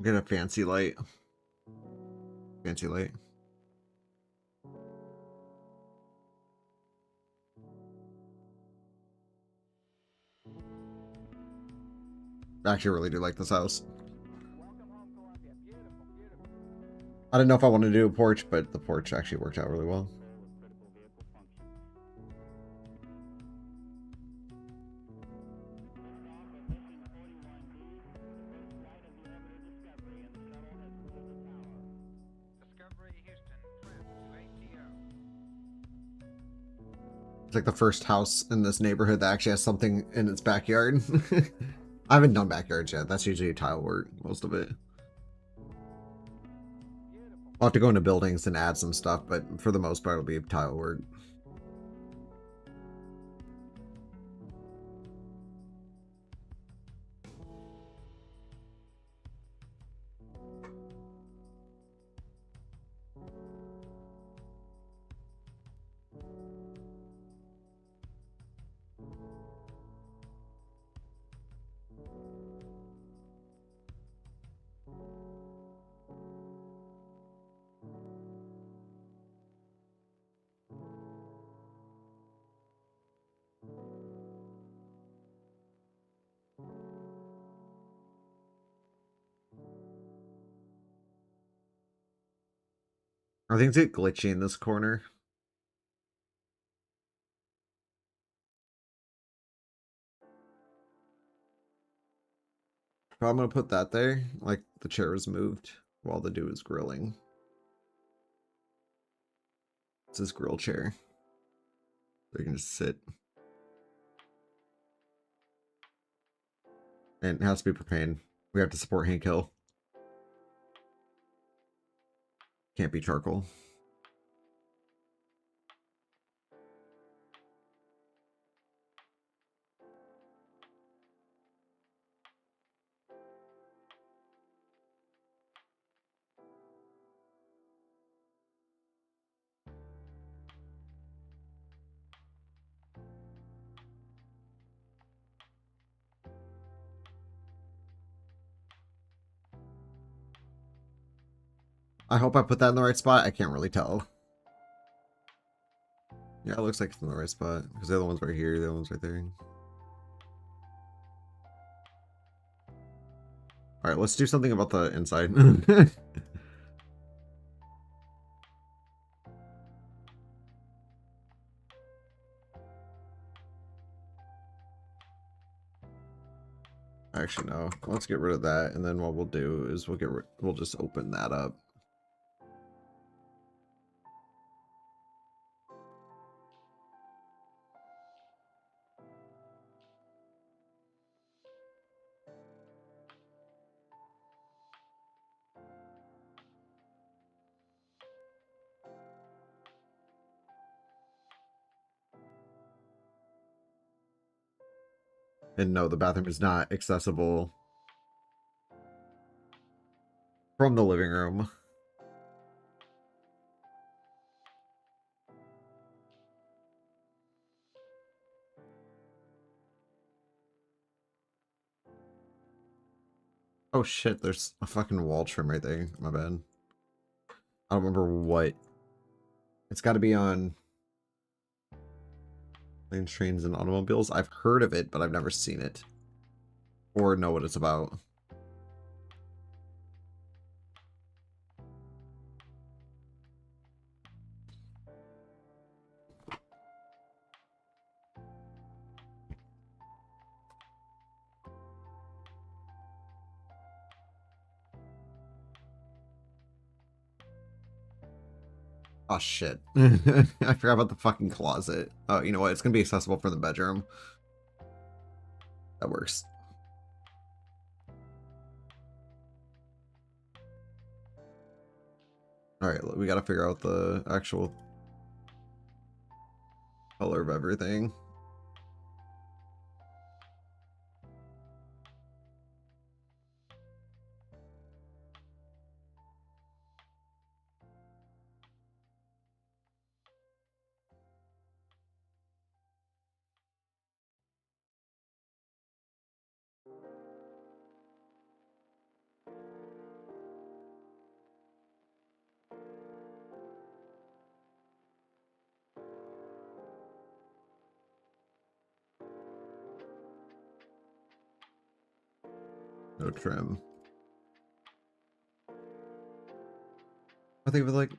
Get a fancy light. Fancy light. I actually really do like this house. I didn't know if I wanted to do a porch, but the porch actually worked out really well. It's like the first house in this neighborhood that actually has something in its backyard. I haven't done backyards yet. That's usually tile work, most of it. I'll have to go into buildings and add some stuff, but for the most part, it'll be tile work. Are things get glitchy in this corner? I'm gonna put that there, like the chair was moved while the dude is grilling. It's his grill chair. So you can just sit. And it has to be propane. We have to support Hank Hill. Can't be charcoal. I hope I put that in the right spot. I can't really tell. Yeah, it looks like it's in the right spot. Because the other one's right here, the other one's right there. All right, let's do something about the inside. Actually, no. Let's get rid of that, and then what we'll do is we'll just open that up. And no, the bathroom is not accessible from the living room. Oh shit, there's a fucking wall trim right there. My bad. I don't remember what. It's got to be on Planes, Trains, and Automobiles. I've heard of it, but I've never seen it. Or know what it's about. Oh shit. I forgot about the fucking closet. Oh, you know what? It's gonna be accessible for the bedroom. That works. Alright, we gotta figure out the actual color of everything. No trim. I think of it like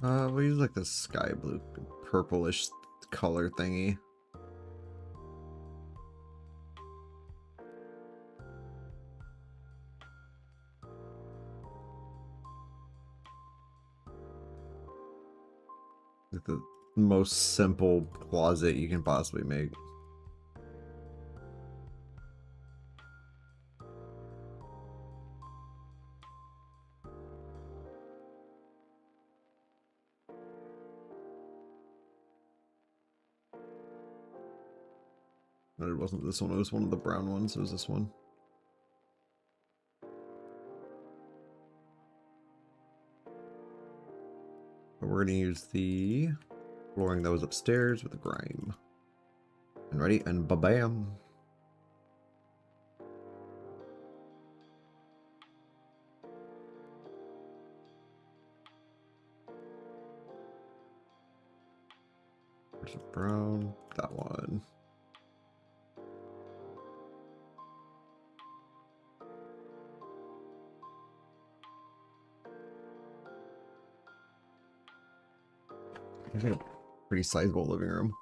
we'll use like the sky blue, purplish color thingy. Like the most simple closet you can possibly make. No, it wasn't this one, it was one of the brown ones, it was this one. But we're gonna use the flooring that was upstairs with the grime. And ready, and ba-bam. There's a brown, that one. I think a pretty sizable living room.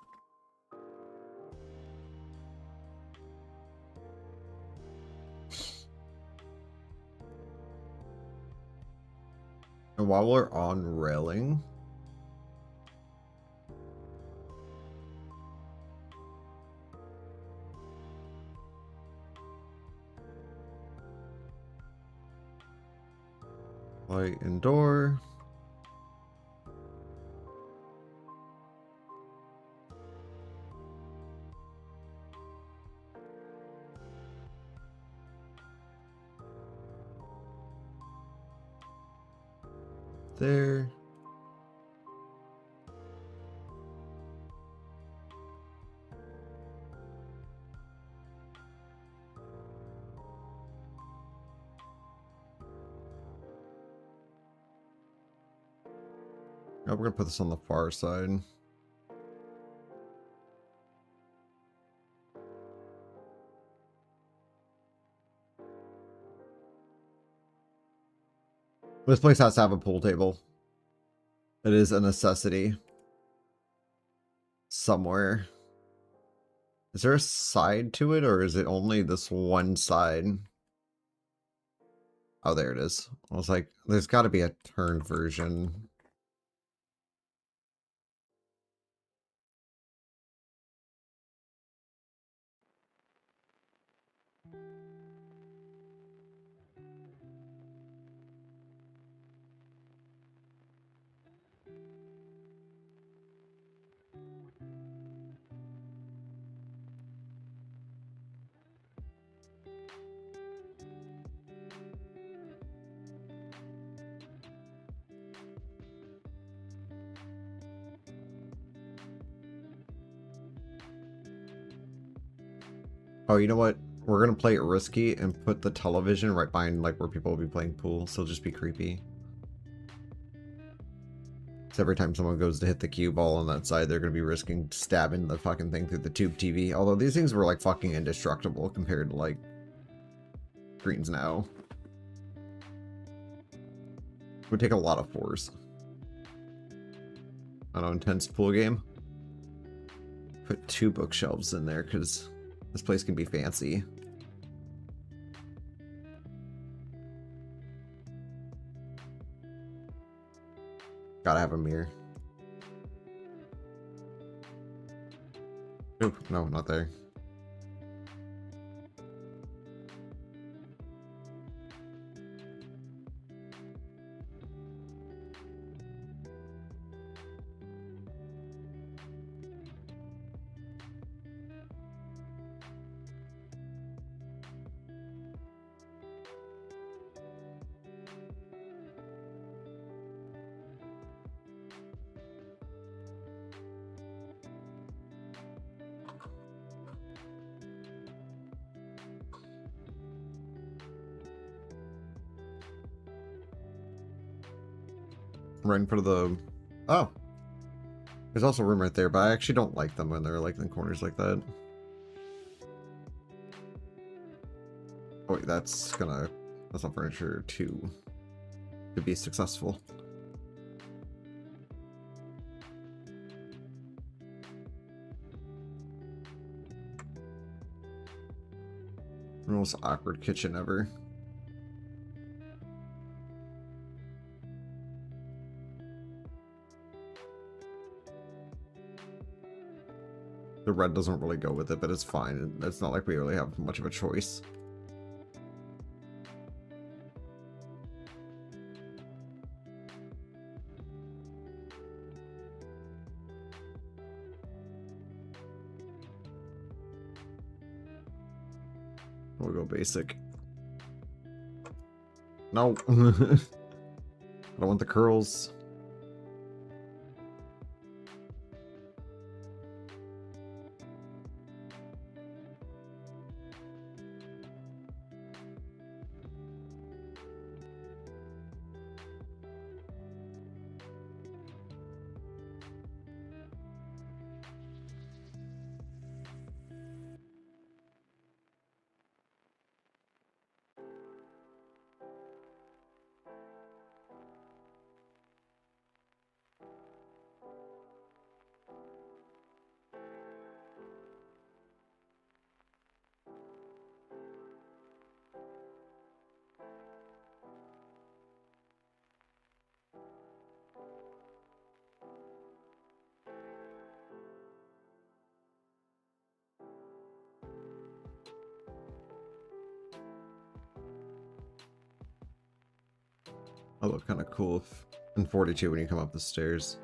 And while we're on railing, light and door. there. Now we're gonna put this on the far side. This place has to have a pool table. It is a necessity. Somewhere. Is there a side to it, or is it only this one side? Oh, there it is. I was like, there's got to be a turned version. Oh, you know what? We're gonna play it risky and put the television right behind like where people will be playing pool, so it'll just be creepy. So every time someone goes to hit the cue ball on that side, they're gonna be risking stabbing the fucking thing through the tube TV. Although these things were like fucking indestructible compared to like screens now. It would take a lot of force. I don't know, intense pool game. Put 2 bookshelves in there because this place can be fancy. Gotta have a mirror. Oop, no, not there. Right in front of the... Oh! There's also a room right there, but I actually don't like them when they're like in corners like that. Oh wait, that's not furniture to be successful. The most awkward kitchen ever. The red doesn't really go with it, but it's fine. It's not like we really have much of a choice. We'll go basic. No. I don't want the curls. That'll look kind of cool if, in 42 when you come up the stairs.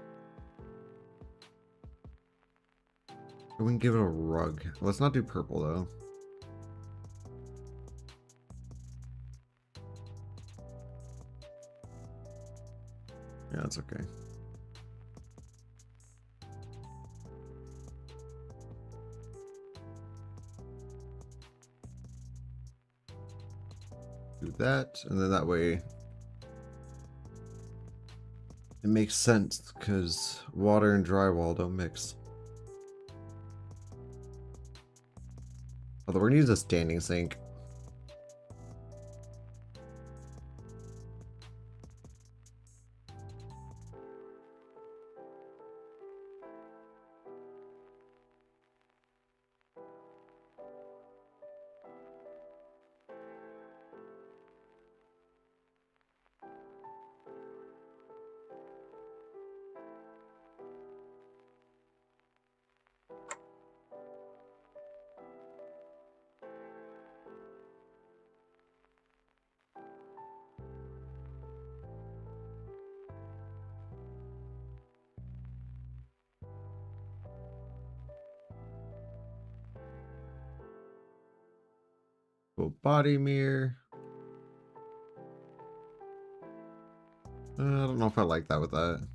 I wouldn't give it a rug. Let's not do purple though. Yeah, that's okay. Do that, and then that way it makes sense because water and drywall don't mix. Although we're gonna use a standing sink. Full body mirror. I don't know if I like that with that.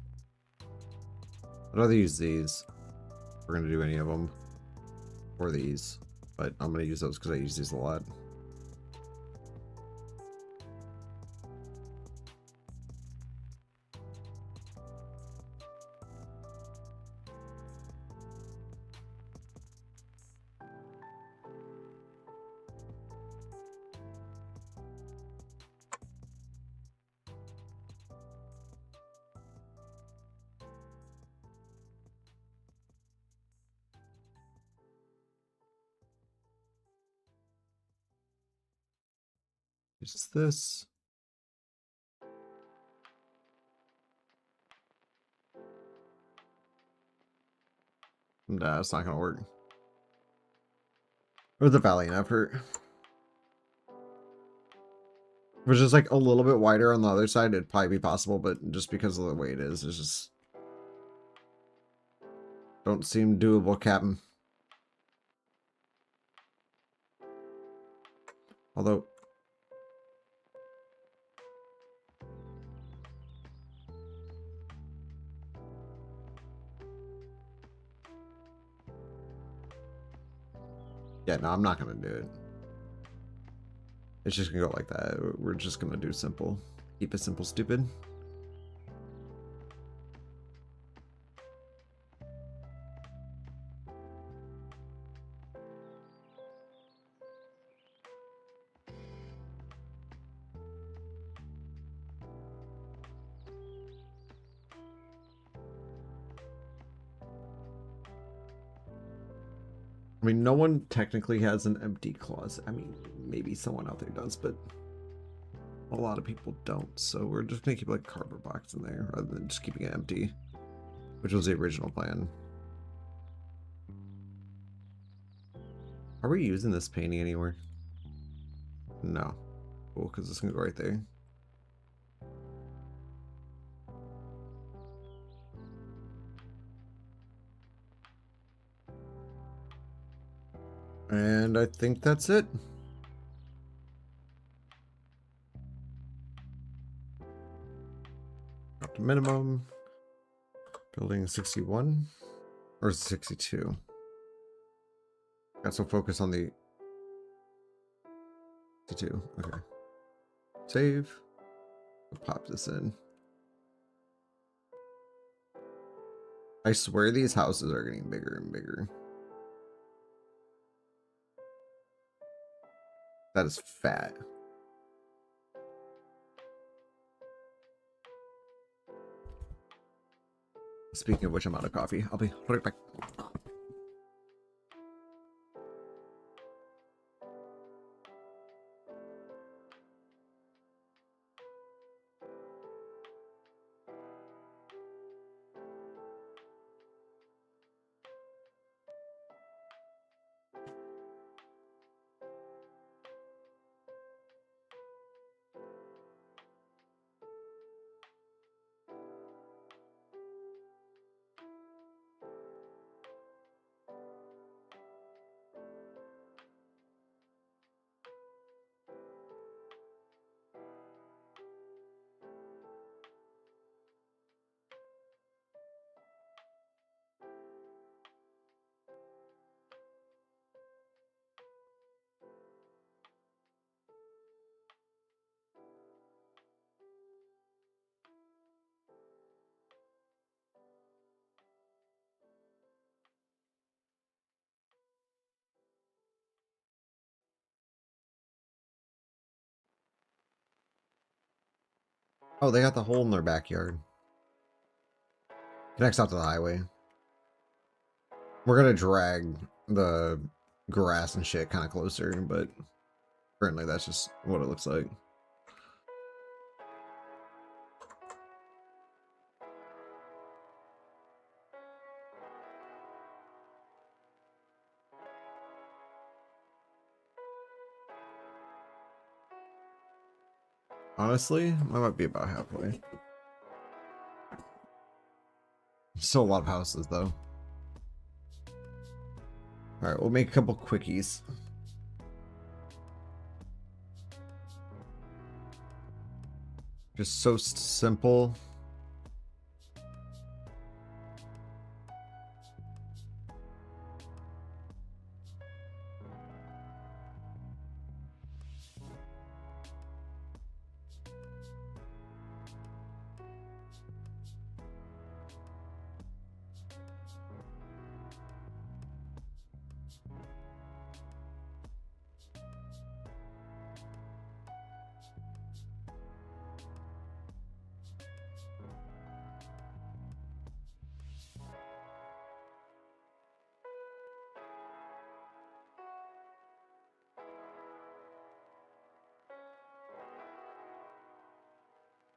I'd rather use these. If we're gonna do any of them. Or these. But I'm gonna use those because I use these a lot. Use this. Nah, it's not gonna work. It was a valiant effort. If it was just like a little bit wider on the other side, it'd probably be possible, but just because of the way it is, it's just don't seem doable, Captain. Although yeah, no, I'm not gonna do it. It's just gonna go like that. We're just gonna do simple. Keep it simple, stupid. I mean, no one technically has an empty closet. I mean, maybe someone out there does, but a lot of people don't. So we're just gonna keep like a cardboard box in there rather than just keeping it empty, which was the original plan. Are we using this painting anywhere? No. Cool, because it's gonna go right there. And I think that's it. Up to minimum. Building 61 or 62. Got some focus on the 62. Okay. Save. We'll pop this in. I swear these houses are getting bigger and bigger. That is fat. Speaking of which, I'm out of coffee. I'll be right back. Oh, they got the hole in their backyard. Connects out to the highway. We're gonna drag the grass and shit kind of closer, but currently that's just what it looks like. Honestly, I might be about halfway. Still a lot of houses, though. Alright, we'll make a couple quickies. Just so simple.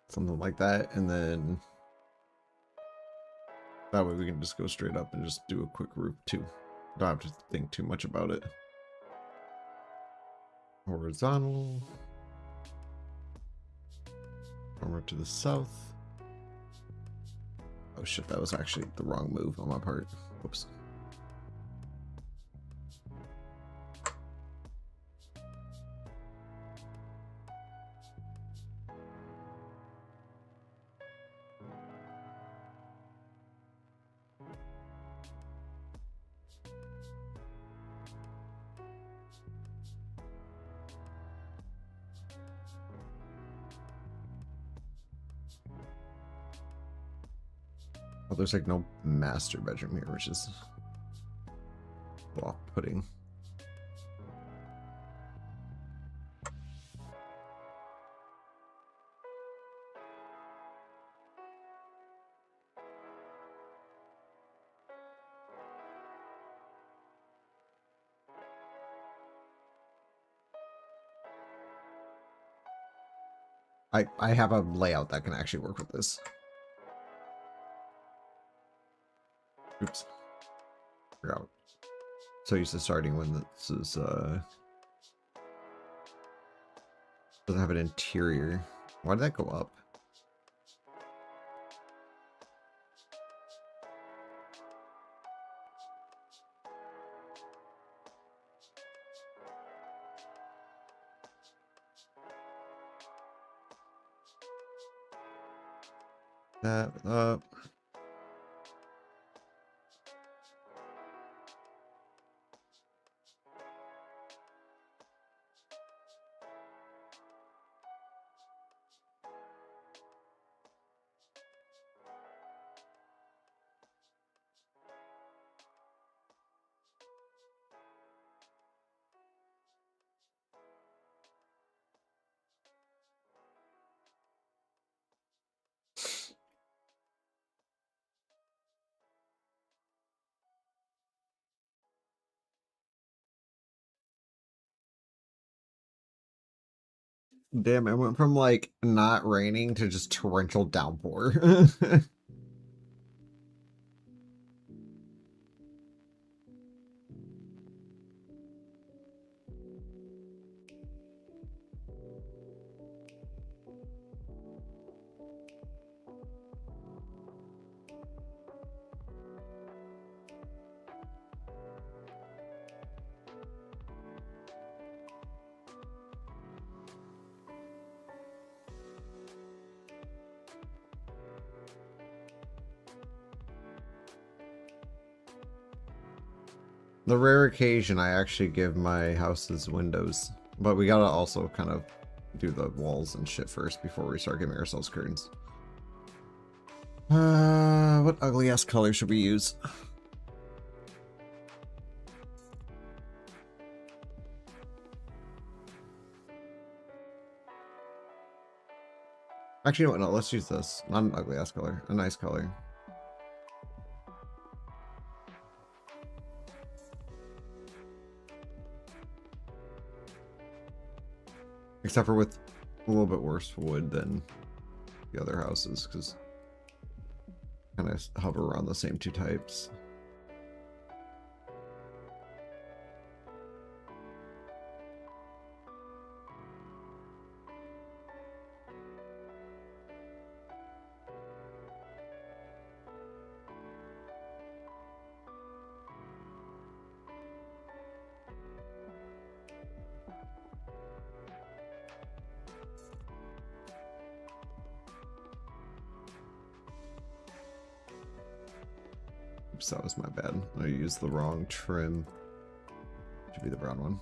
Something like that, and then that way we can just go straight up and just do a quick roof too. Don't have to think too much about it. Horizontal. Over to the south. Oh shit, that was actually the wrong move on my part. Whoops. Oh, there's like no master bedroom here, which is off-putting. I have a layout that can actually work with this. Oops. Forgot. So used to starting when this is doesn't have an interior. Why did that go up? That up. Damn, it went from like not raining to just torrential downpour. The rare occasion I actually give my houses windows, but we gotta also kind of do the walls and shit first before we start giving ourselves curtains. What ugly ass color should we use? Actually, no, let's use this. Not an ugly ass color. A nice color. Except for with a little bit worse wood than the other houses, because kind of hover around the same two types. Oops, that was my bad. I used the wrong trim. Should be the brown one.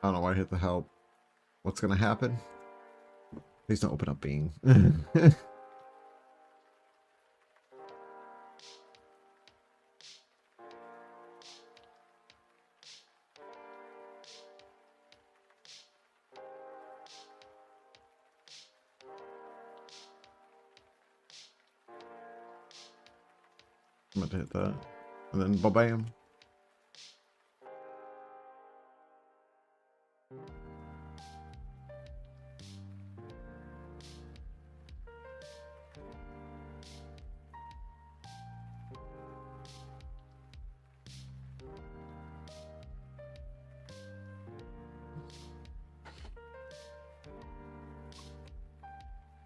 I don't know why I hit the help. What's gonna happen? Please don't open up Bing. I'm going to hit that. And then ba-bam.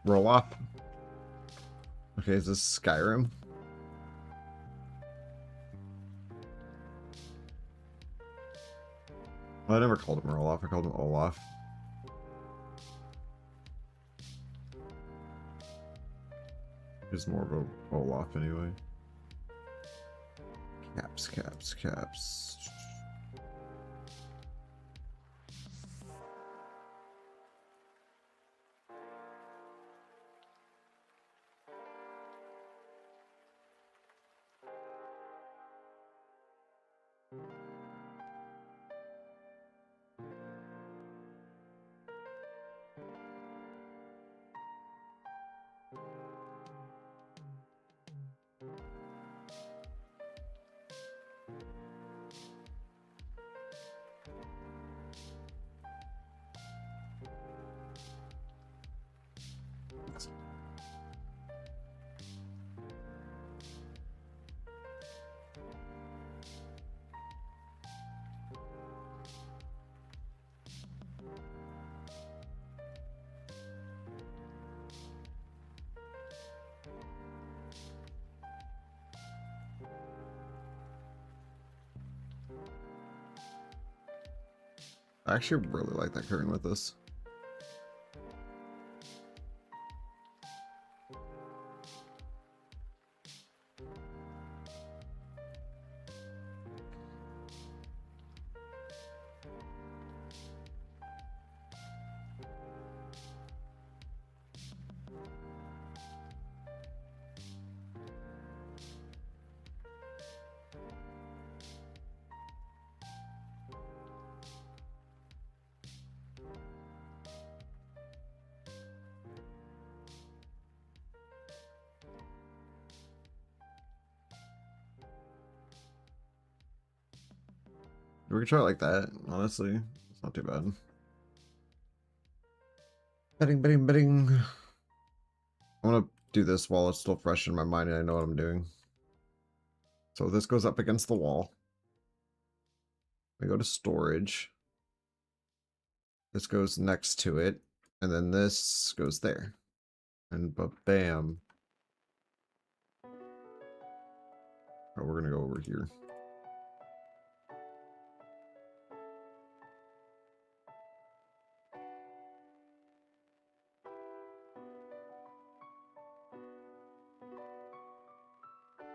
Roll up. Okay, is this Skyrim? Well, I never called him Roloff, I called him Olaf. He's more of a Olaf anyway. Caps, caps, caps. I actually really like that curtain with this. We could try it like that, honestly. It's not too bad. Betting, betting, betting. I want to do this while it's still fresh in my mind and I know what I'm doing. So this goes up against the wall. We go to storage. This goes next to it. And then this goes there. And bam. Oh, we're going to go over here.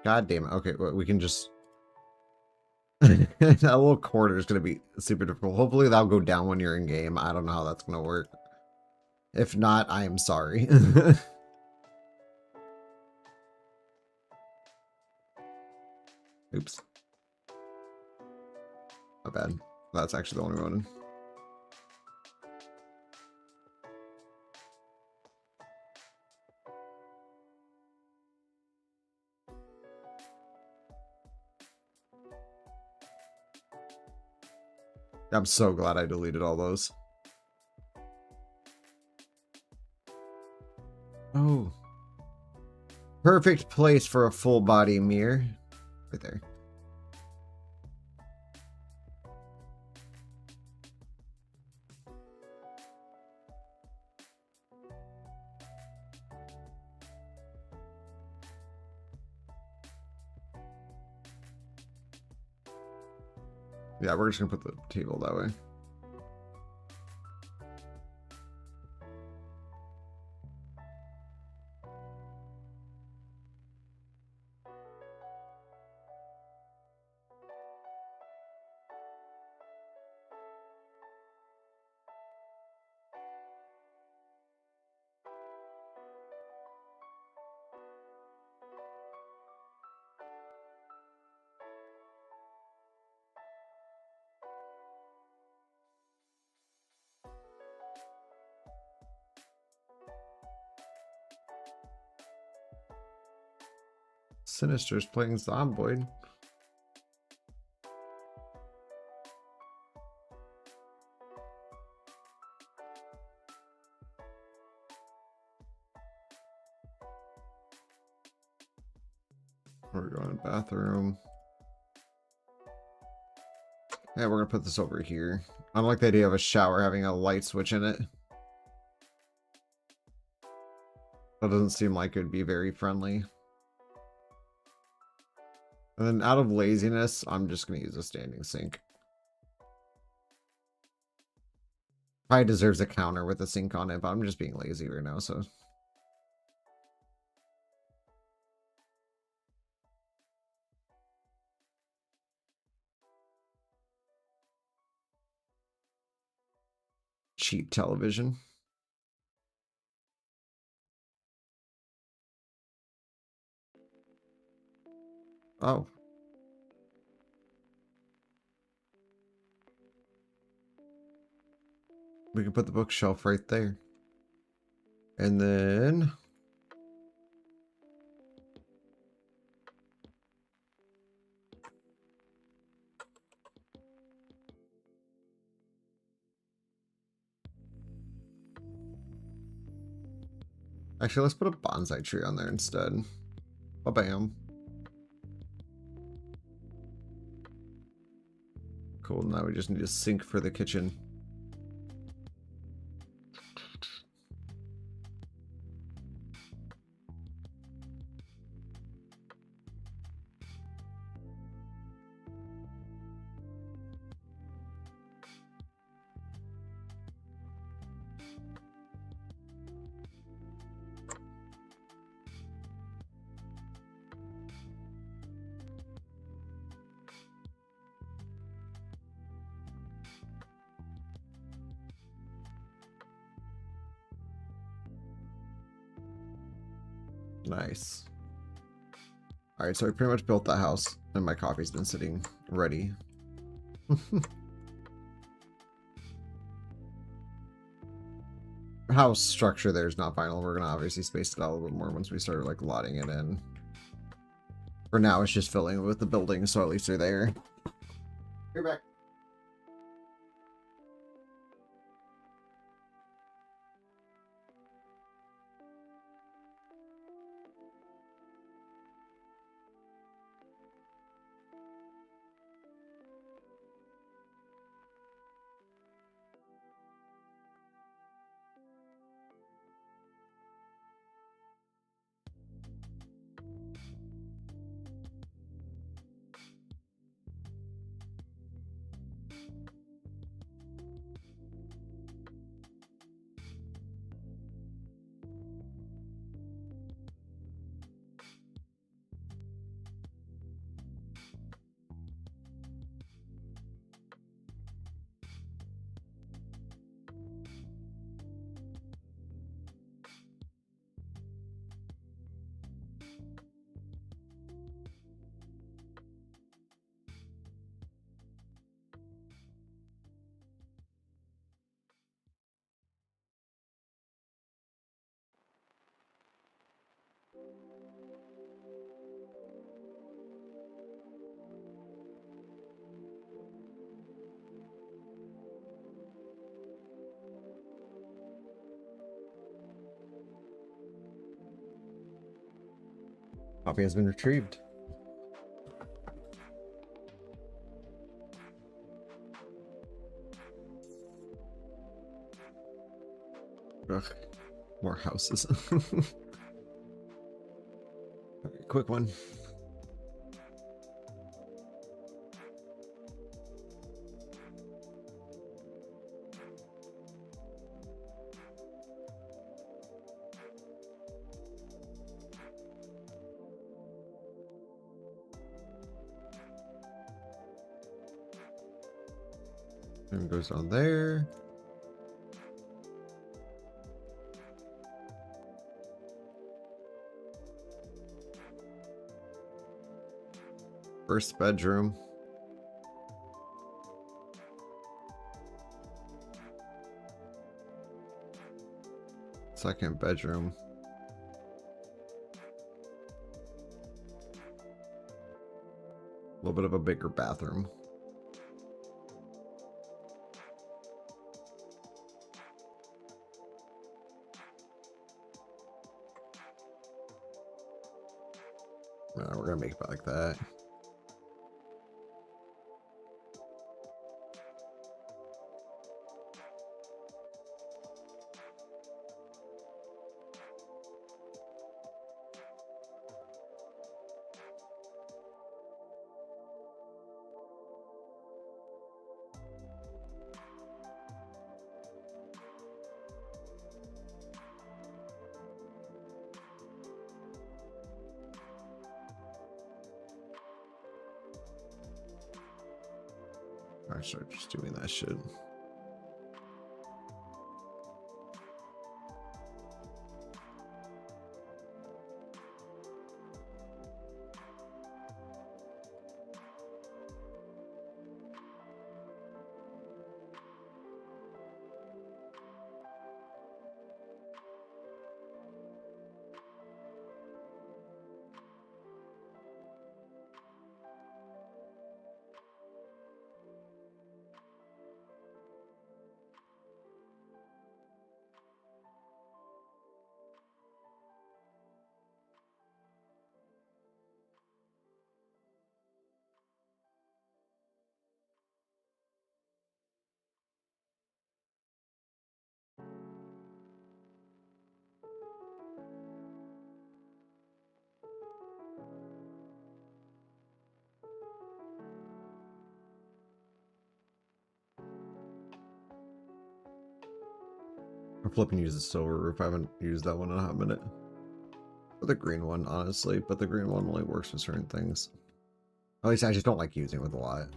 God damn it. Okay, well, we can just... That little corridor is going to be super difficult. Hopefully that'll go down when you're in game. I don't know how that's going to work. If not, I am sorry. Oops. Not bad. That's actually the one we wanted. I'm so glad I deleted all those. Oh. Perfect place for a full body mirror. Right there. Yeah, we're just gonna put the table that way. Sinister's playing Zomboid. We're going to the bathroom. Yeah, we're gonna put this over here. I don't like the idea of a shower having a light switch in it. That doesn't seem like it would be very friendly. And then out of laziness, I'm just gonna use a standing sink. Probably deserves a counter with a sink on it, but I'm just being lazy right now, so. Cheap television. Oh. We can put the bookshelf right there. And then... Actually, let's put a bonsai tree on there instead. Ba-bam. Cool, now we just need a sink for the kitchen. Nice. Alright, so I pretty much built that house, and my coffee's been sitting ready. House structure there is not final. We're going to obviously space it out a little bit more once we start, like, lotting it in. For now, it's just filling it with the buildings, so at least they're there. You're back. Copy has been retrieved. Ugh, more houses. Alright, quick one. And goes on there. First bedroom. Second bedroom. A little bit of a bigger bathroom. We're gonna make it like that. I start just doing that shit. I'm flipping use the silver roof. I haven't used that one in a hot minute. Or the green one, honestly, but the green one only works with certain things. At least I just don't like using it with a lot.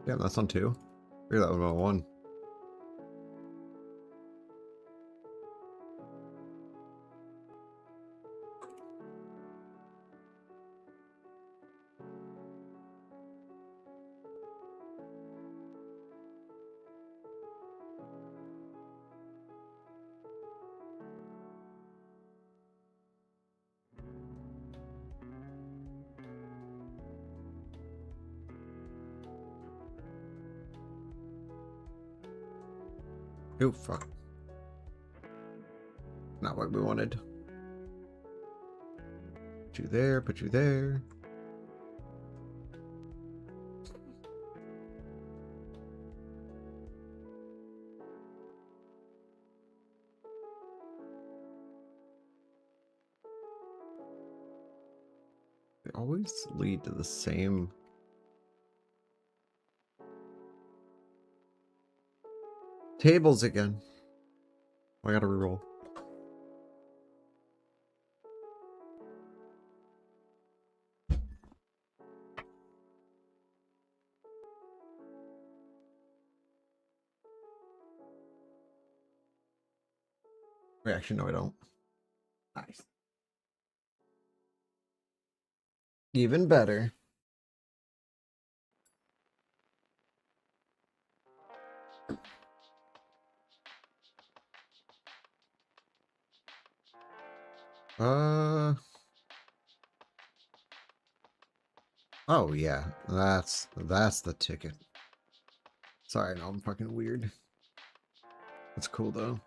Yeah, that's on 2. Figure that was on 1. Oh, fuck. Not what we wanted. Put you there, put you there. They always lead to the same... tables again. I gotta reroll. Wait, actually, no, I don't. Nice. Even better. Oh yeah, that's the ticket. Sorry, no, I'm fucking weird. That's cool though.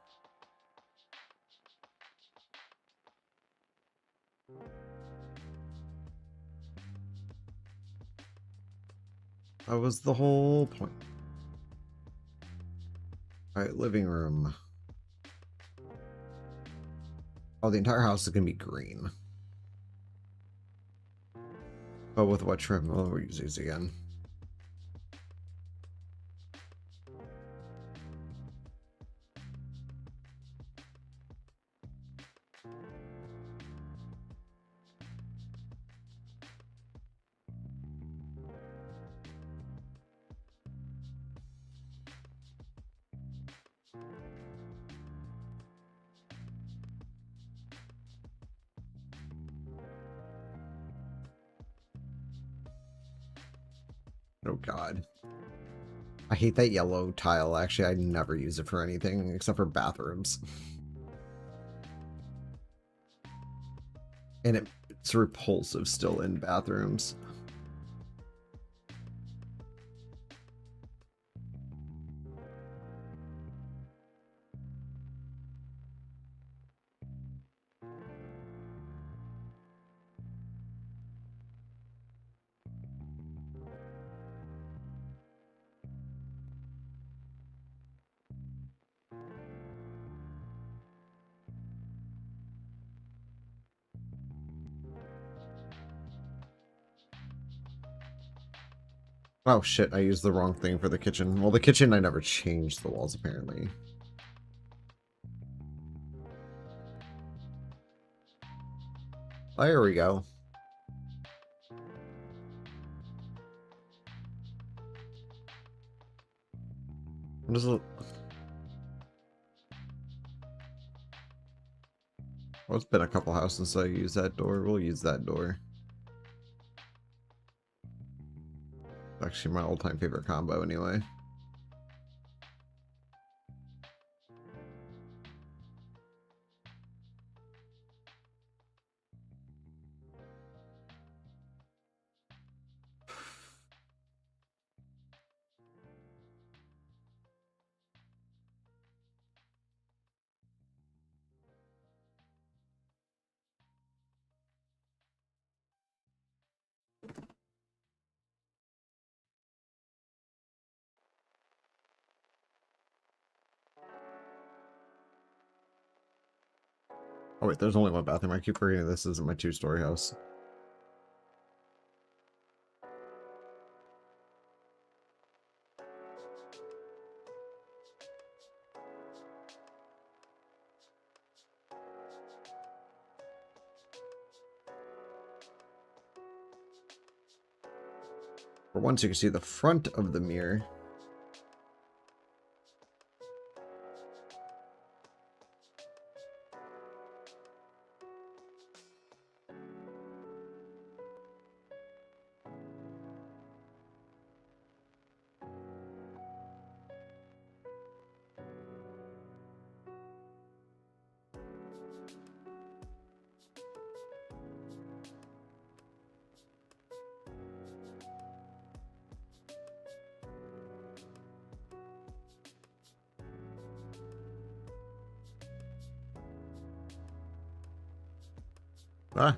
That was the whole point. Alright, living room. Oh, the entire house is gonna be green. But with what trim? Oh, we'll use these again. Oh god. I hate that yellow tile. Actually, I never use it for anything except for bathrooms. And it's repulsive still in bathrooms. Oh shit, I used the wrong thing for the kitchen. Well, the kitchen, I never changed the walls, apparently. There we go. What is it? Well, it's been a couple houses since I used that door. We'll use that door. Actually, my all-time favorite combo, anyway. Oh wait, there's only one bathroom. I keep forgetting this isn't my two-story house. For once, you can see the front of the mirror. Ah.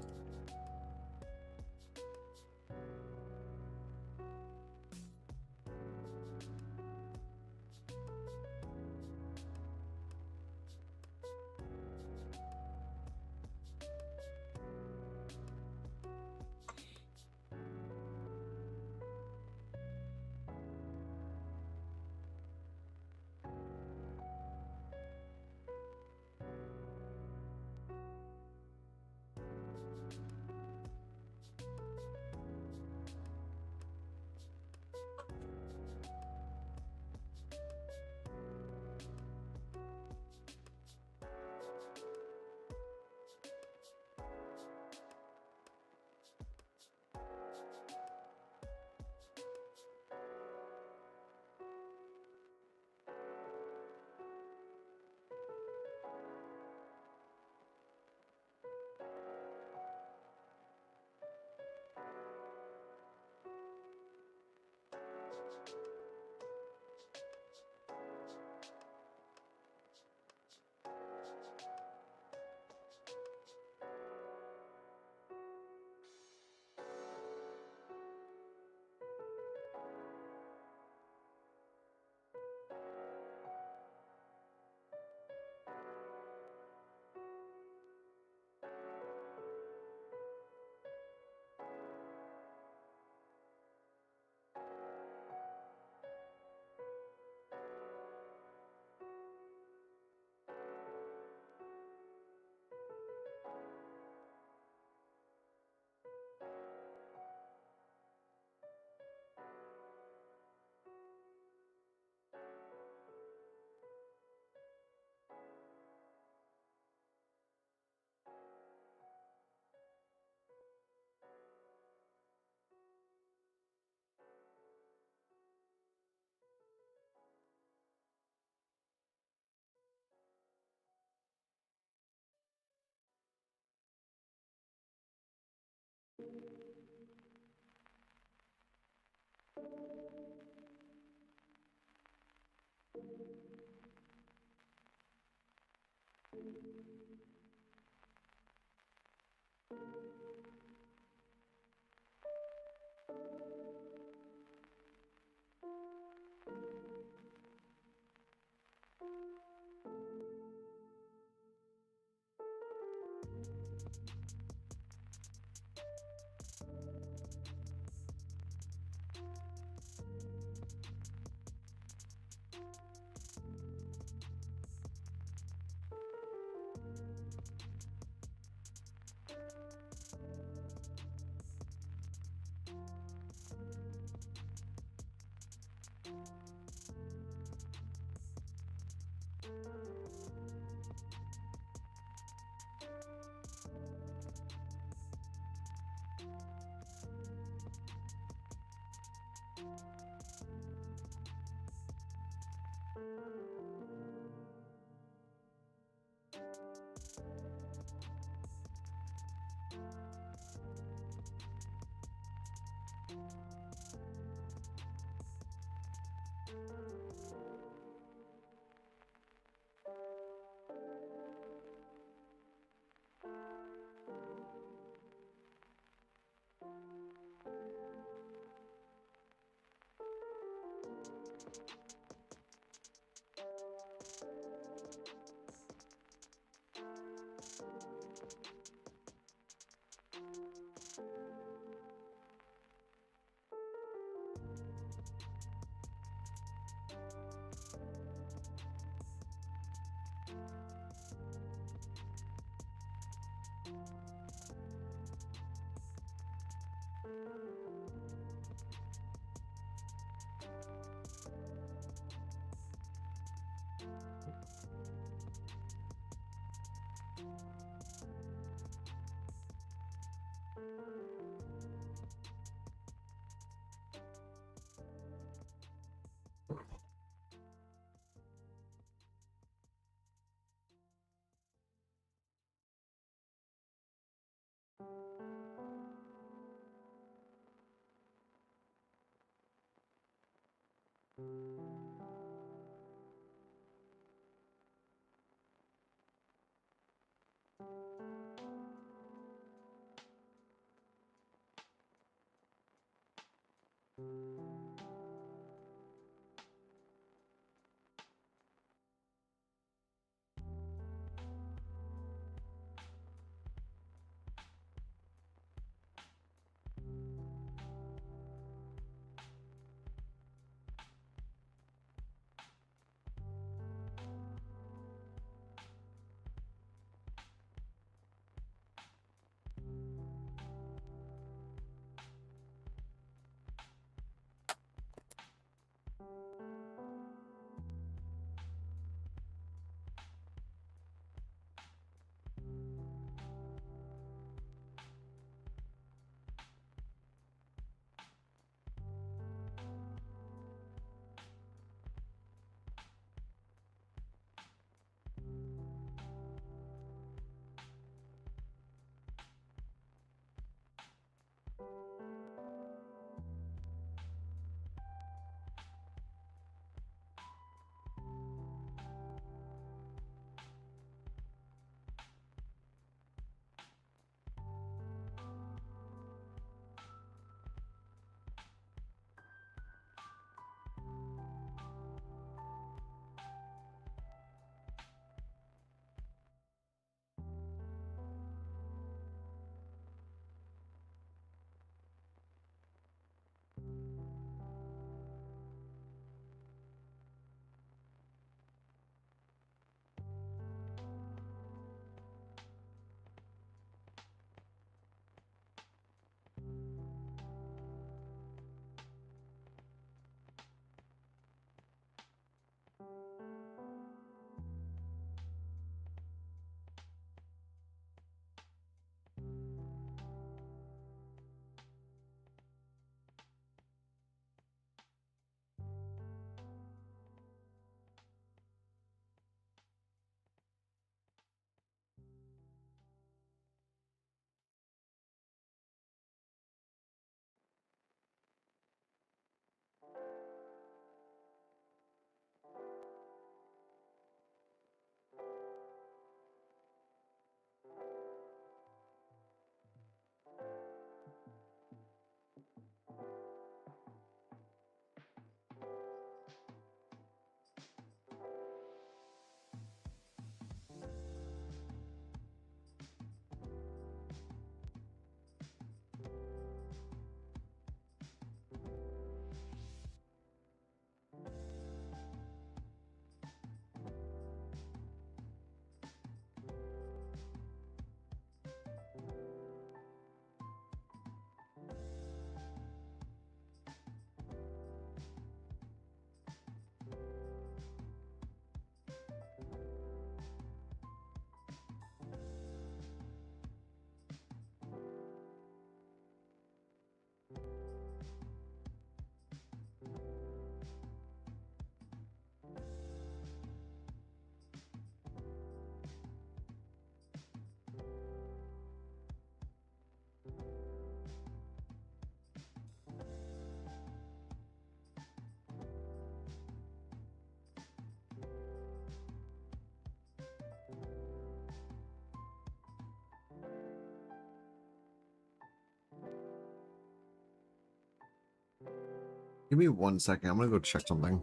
Give me 1 second. I'm gonna go check something.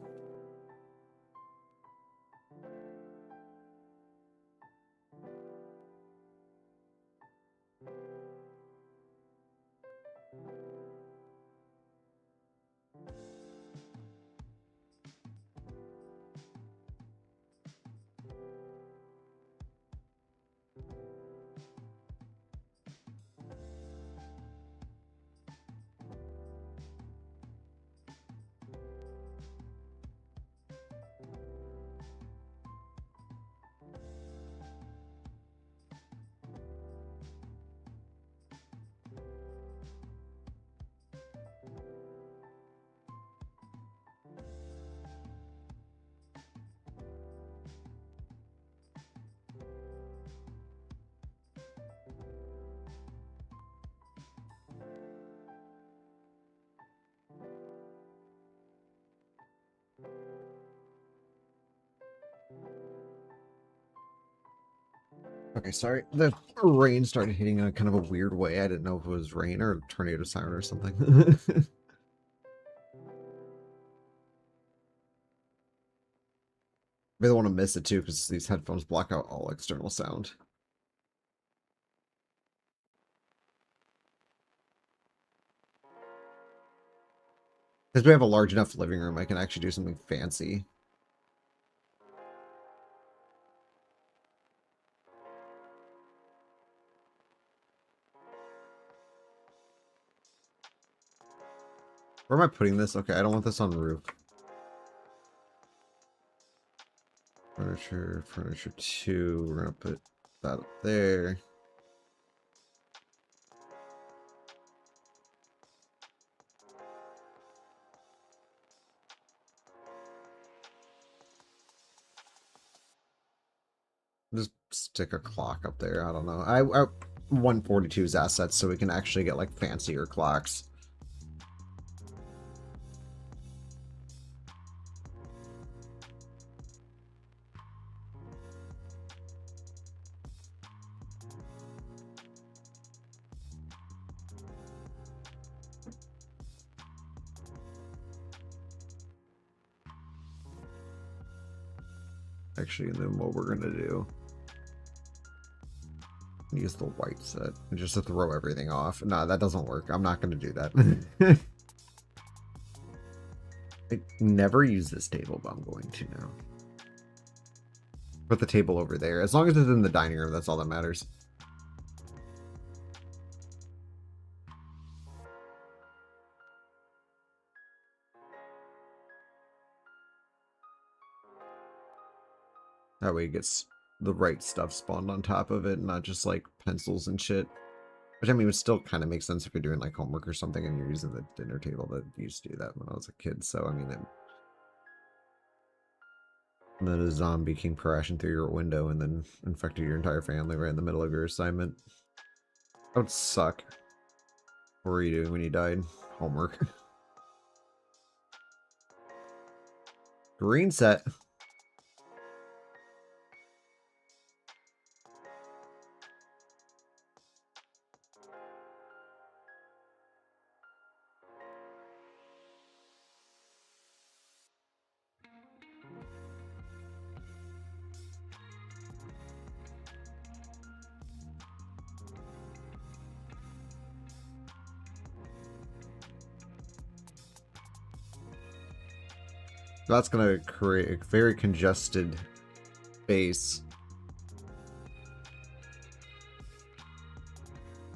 Okay, sorry. The rain started hitting in a kind of a weird way. I didn't know if it was rain or a tornado siren or something. Maybe don't want to miss it too, because these headphones block out all external sound. Because we have a large enough living room, I can actually do something fancy. Where am I putting this? Okay, I don't want this on the roof. Furniture 2. We're gonna put that up there. Just stick a clock up there. I don't know. 142's assets so we can actually get like fancier clocks. Actually, and then what we're gonna do, use the white set just to throw everything off. No, that doesn't work. I'm not gonna do that. I never use this table, but I'm going to now. Put the table over there. As long as it's in the dining room, that's all that matters. That way it gets the right stuff spawned on top of it, not just like pencils and shit. Which I mean, would still kind of make sense if you're doing like homework or something and you're using the dinner table. That used to do that when I was a kid. So I mean, and then a zombie came crashing through your window and then infected your entire family right in the middle of your assignment. That would suck. What were you doing when you died? Homework. Green set. That's going to create a very congested base.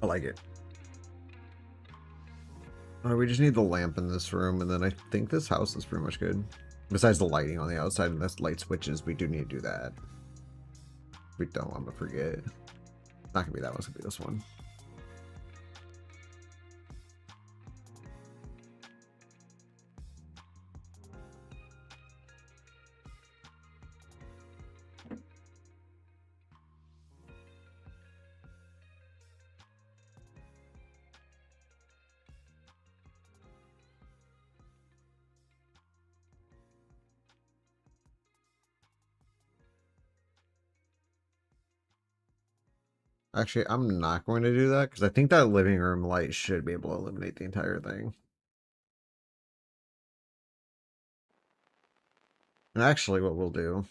I like it. We just need the lamp in this room, and then I think this house is pretty much good. Besides the lighting on the outside and the light switches, we do need to do that. We don't want to forget. It's not going to be that one, it's going to be this one. Actually, I'm not going to do that because I think that living room light should be able to illuminate the entire thing. And actually, what we'll do,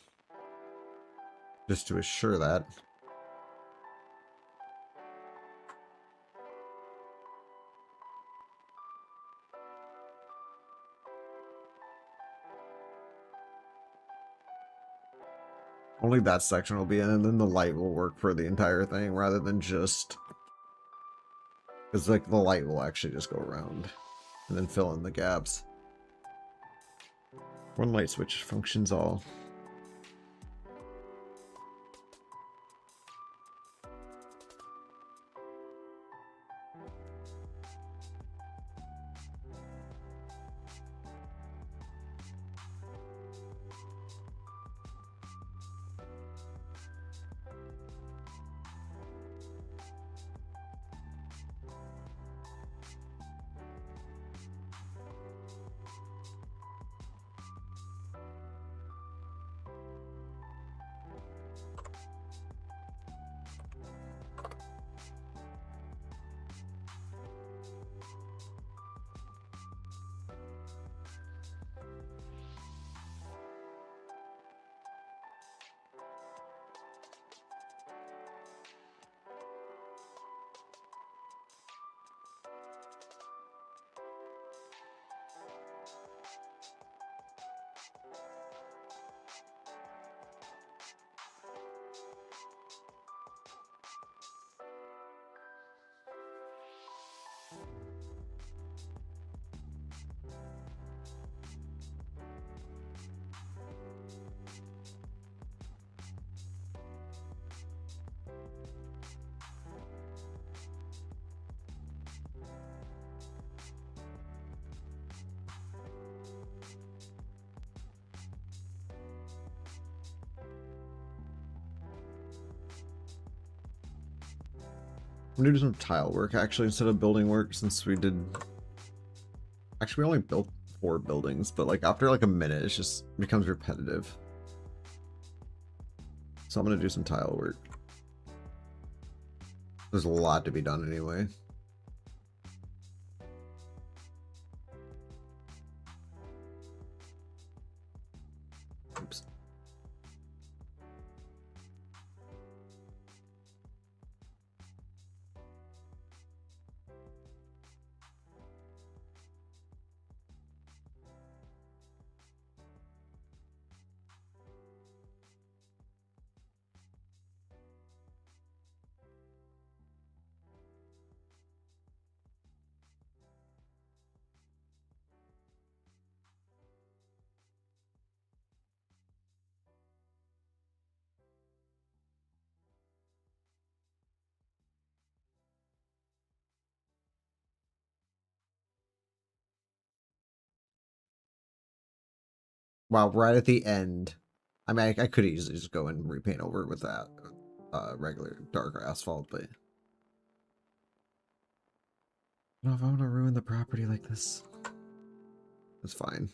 just to assure that, only that section will be in, and then the light will work for the entire thing rather than just... Because like the light will actually just go around and then fill in the gaps. One light switch functions all. I'm gonna do some tile work actually instead of building work, since we did. Actually, we only built 4 buildings, but like after like a minute, it just becomes repetitive. So I'm gonna do some tile work. There's a lot to be done anyway. Oops. Wow, right at the end. I mean, I could easily just go and repaint over with that regular darker asphalt, but I don't know if I want to ruin the property like this. It's fine.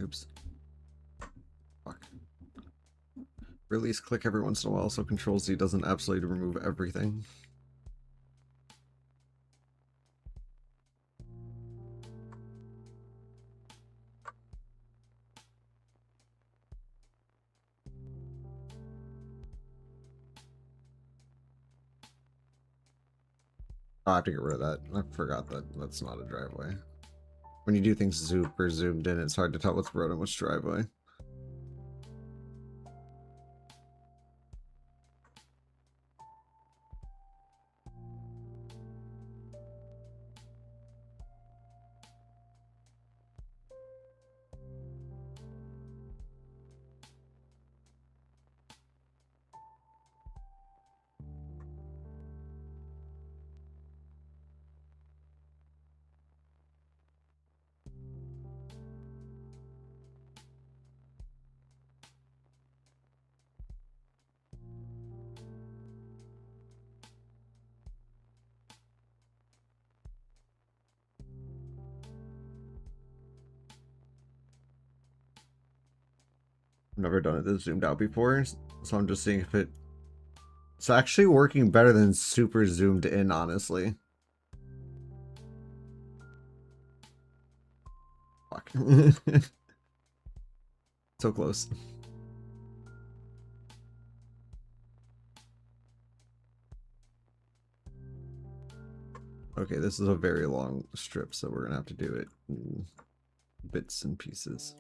Oops. Fuck. Release click every once in a while so Control Z doesn't absolutely remove everything. Oh, I have to get rid of that. I forgot that that's not a driveway. When you do things super zoomed in, it's hard to tell what's road and what's driveway. I've never done it this zoomed out before, so I'm just seeing if it's actually working better than super zoomed in, honestly. Fuck. So close. Okay, this is a very long strip, so we're gonna have to do it in bits and pieces.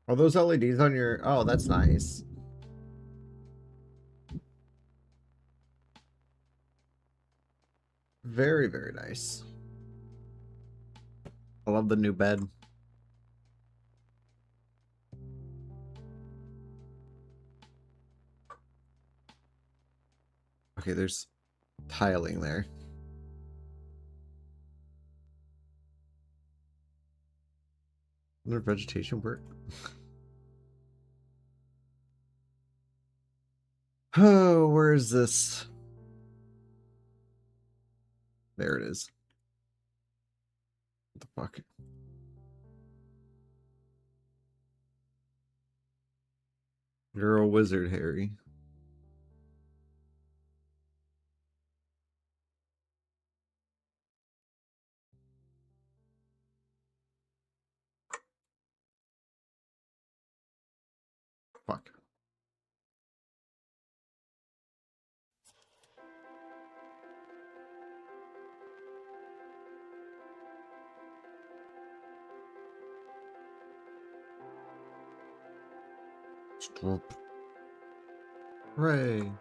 Are those LEDs on your... Oh, that's nice. Very, very nice. I love the new bed. Okay, there's tiling there. Under vegetation work. Oh, where is this? There it is. What the fuck? You're a wizard, Harry. Fuck. Stop. Hooray.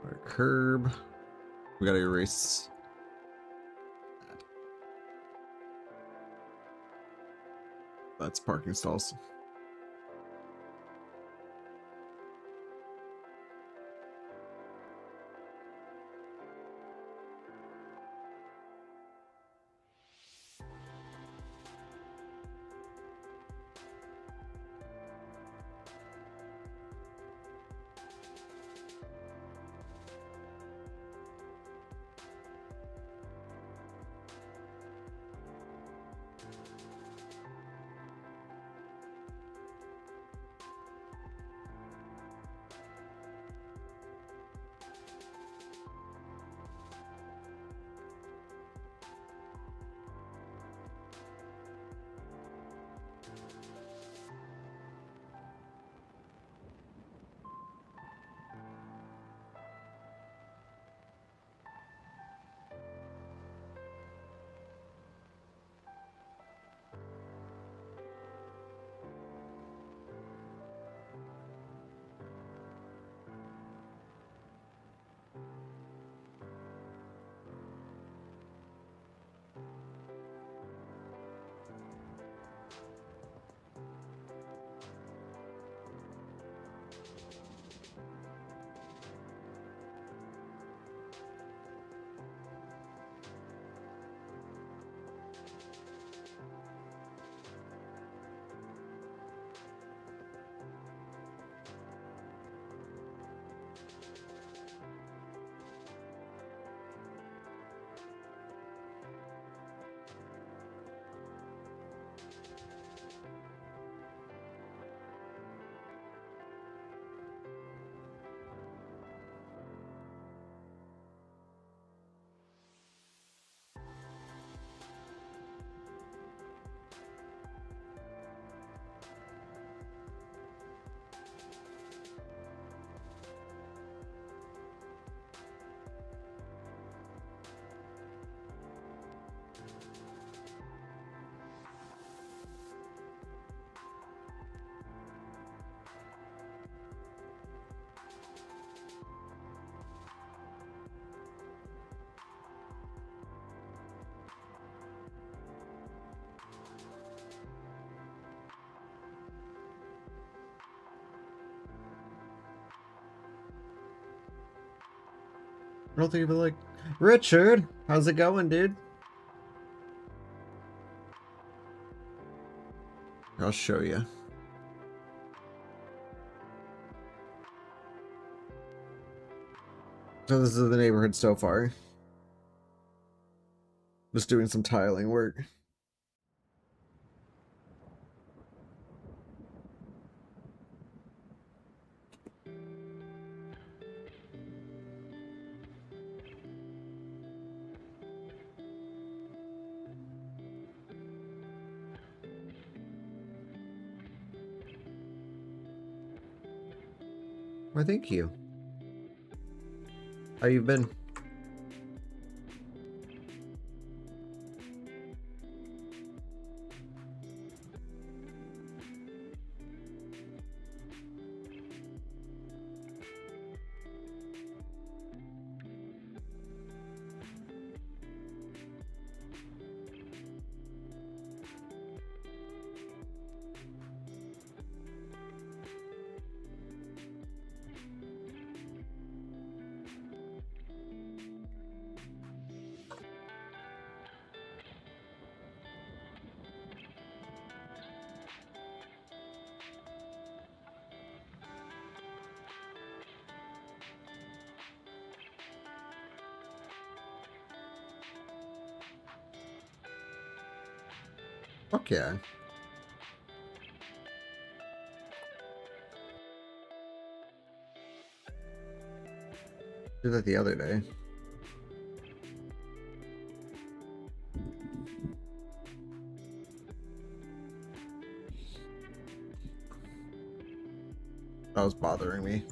Our curb. We gotta erase. That's parking stalls. I don't think you'd be like, Richard, how's it going, dude? I'll show you. So this is the neighborhood so far. Just doing some tiling work. Why, thank you. How you been? Fuck yeah. Did that the other day. That was bothering me.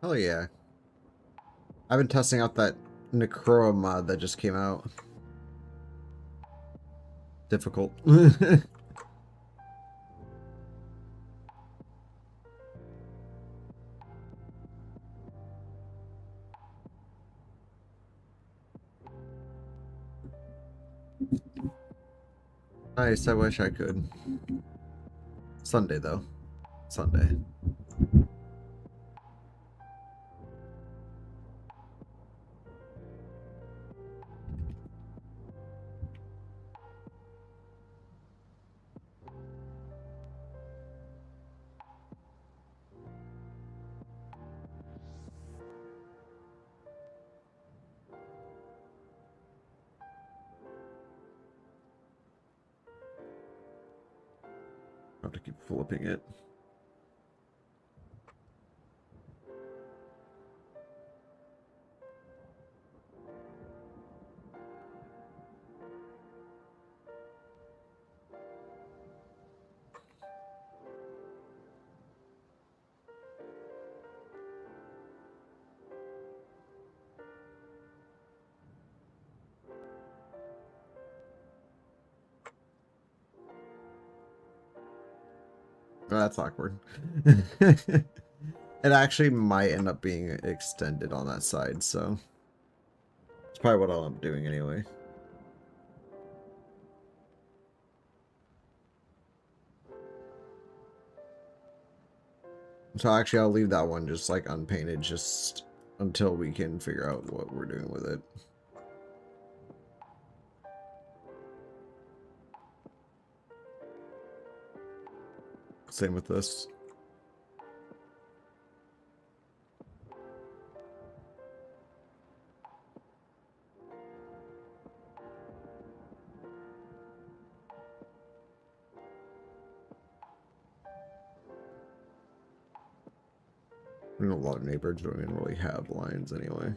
Hell yeah. I've been testing out that Necro mod that just came out. Difficult. Nice, I wish I could. Sunday, though. Sunday. I have to keep flipping it. Oh, that's awkward. It actually might end up being extended on that side, so it's probably what I'll end up doing anyway. So actually I'll leave that one just like unpainted just until we can figure out what we're doing with it. Same with this. I know a lot of neighbors don't even really have lines anyway.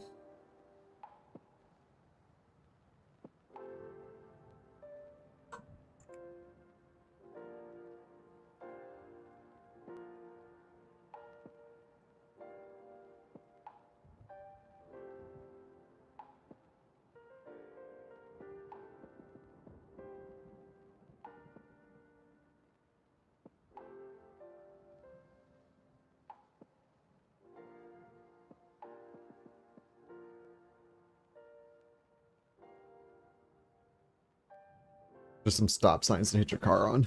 Just some stop signs to hit your car on.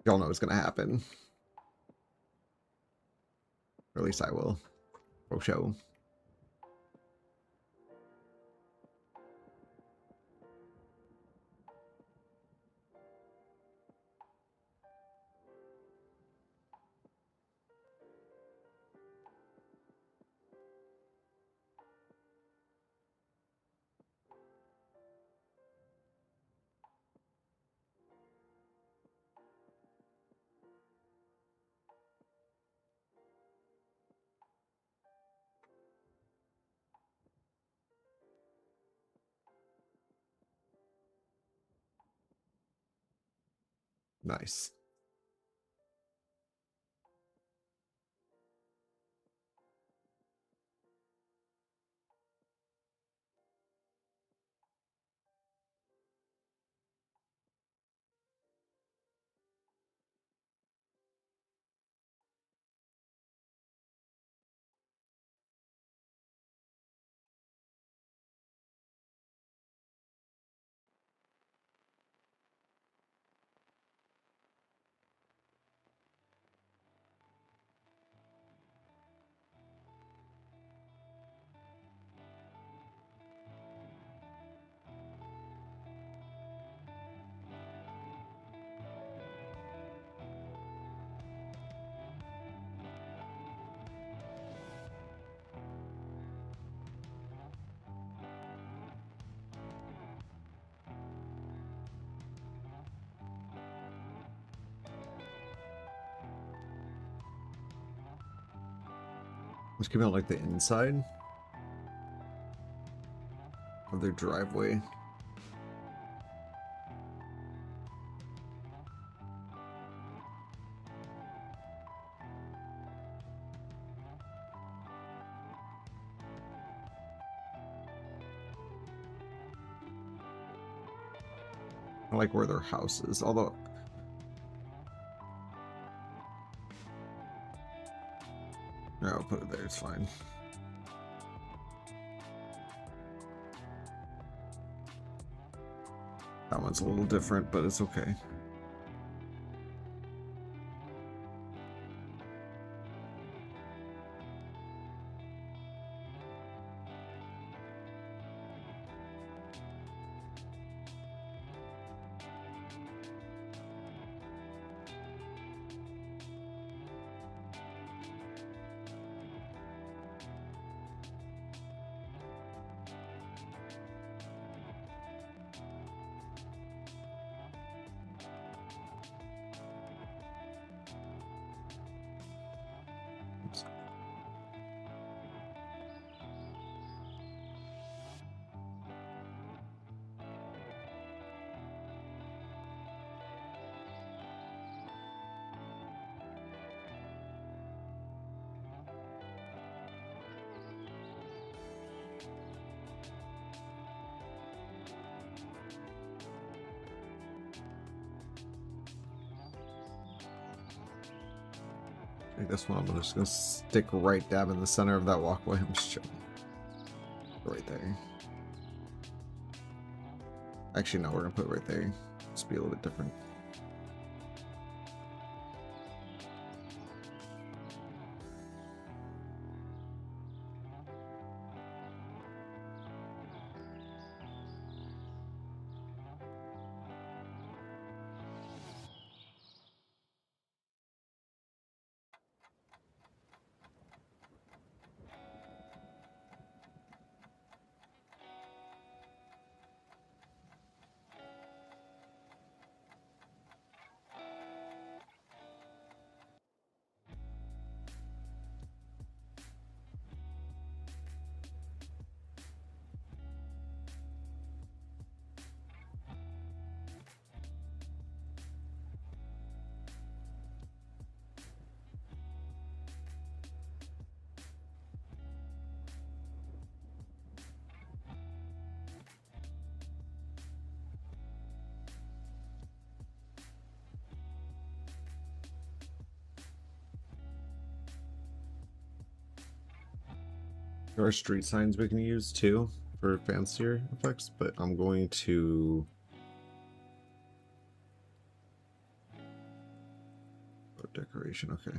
Y'all know what's gonna happen. Or at least I will. For sure. Nice. Let's keep it on like the inside of their driveway. I like where their house is, although no, I'll put it there, it's fine. That one's a little different, but it's okay. Like this one, I'm just gonna stick right dab in the center of that walkway. I'm just checking. Right there. Actually, no, we're gonna put it right there. Just be a little bit different. There are street signs we can use too for fancier effects, but I'm going to decoration. Okay.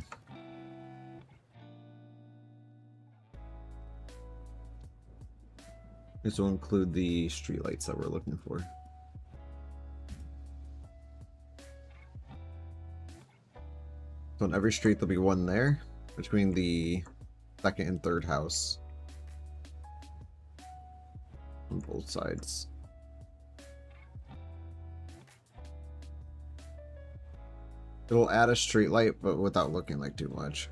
This will include the street lights that we're looking for. So on every street there'll be one there between the second and third house. On both sides. It'll add a street light, but without looking like too much.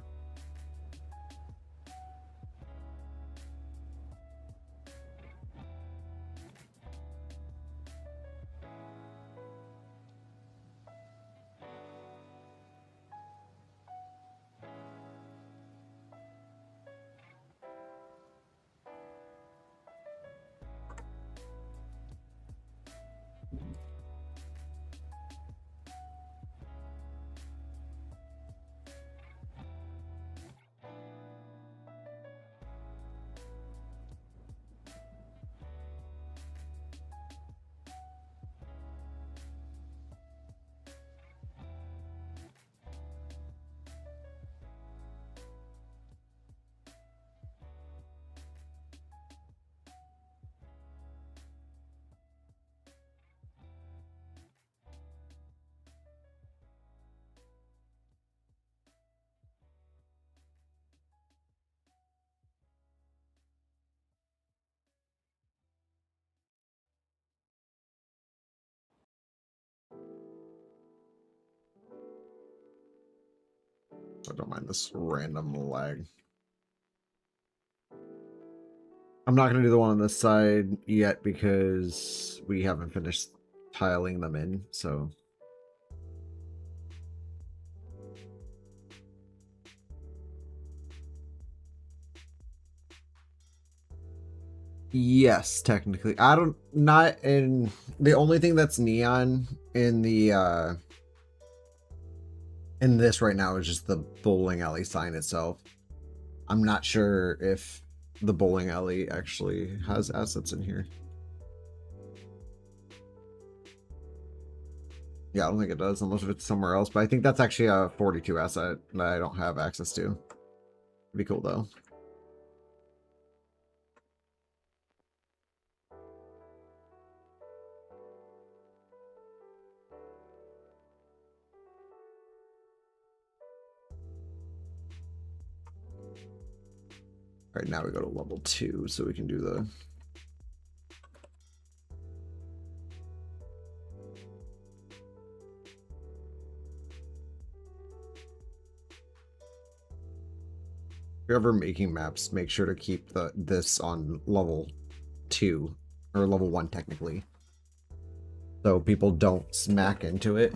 I don't mind this random lag. I'm not going to do the one on this side yet because we haven't finished tiling them in, so. Yes, technically. Not in, the only thing that's neon in the, in this right now is just the bowling alley sign itself. I'm not sure if the bowling alley actually has assets in here. Yeah, I don't think it does, unless if it's somewhere else. But I think that's actually a 42 asset that I don't have access to. It'd be cool, though. All right, now we go to level 2, so we can do the... If you're ever making maps, make sure to keep this on level 2, or level 1 technically, so people don't smack into it.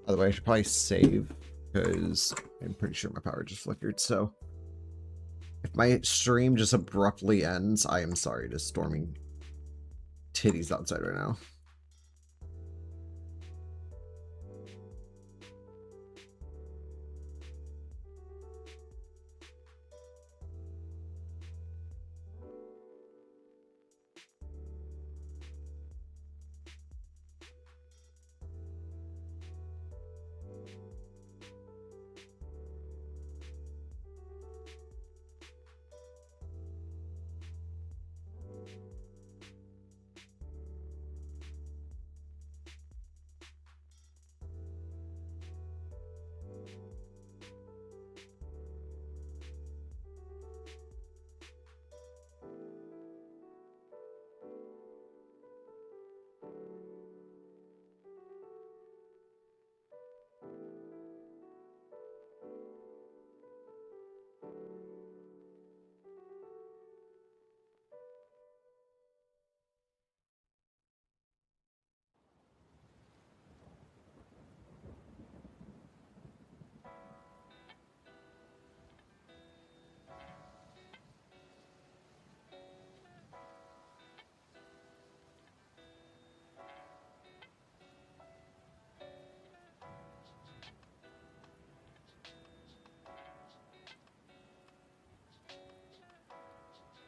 Otherwise, I should probably save, because I'm pretty sure my power just flickered, so... If my stream just abruptly ends, I am sorry to storming titties outside right now.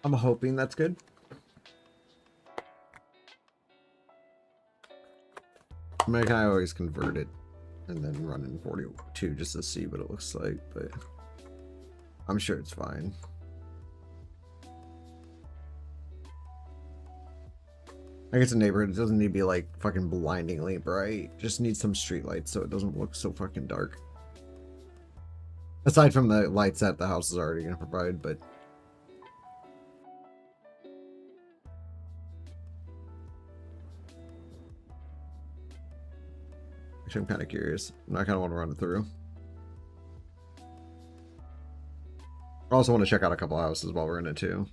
I'm hoping that's good. I mean, I always convert it and then run in 42 just to see what it looks like, but I'm sure it's fine. I guess a neighborhood, it doesn't need to be like fucking blindingly bright. Just needs some street lights so it doesn't look so fucking dark. Aside from the lights that the house is already going to provide, but actually, I'm kind of curious. I kind of want to run it through. I also want to check out a couple houses while we're in it too.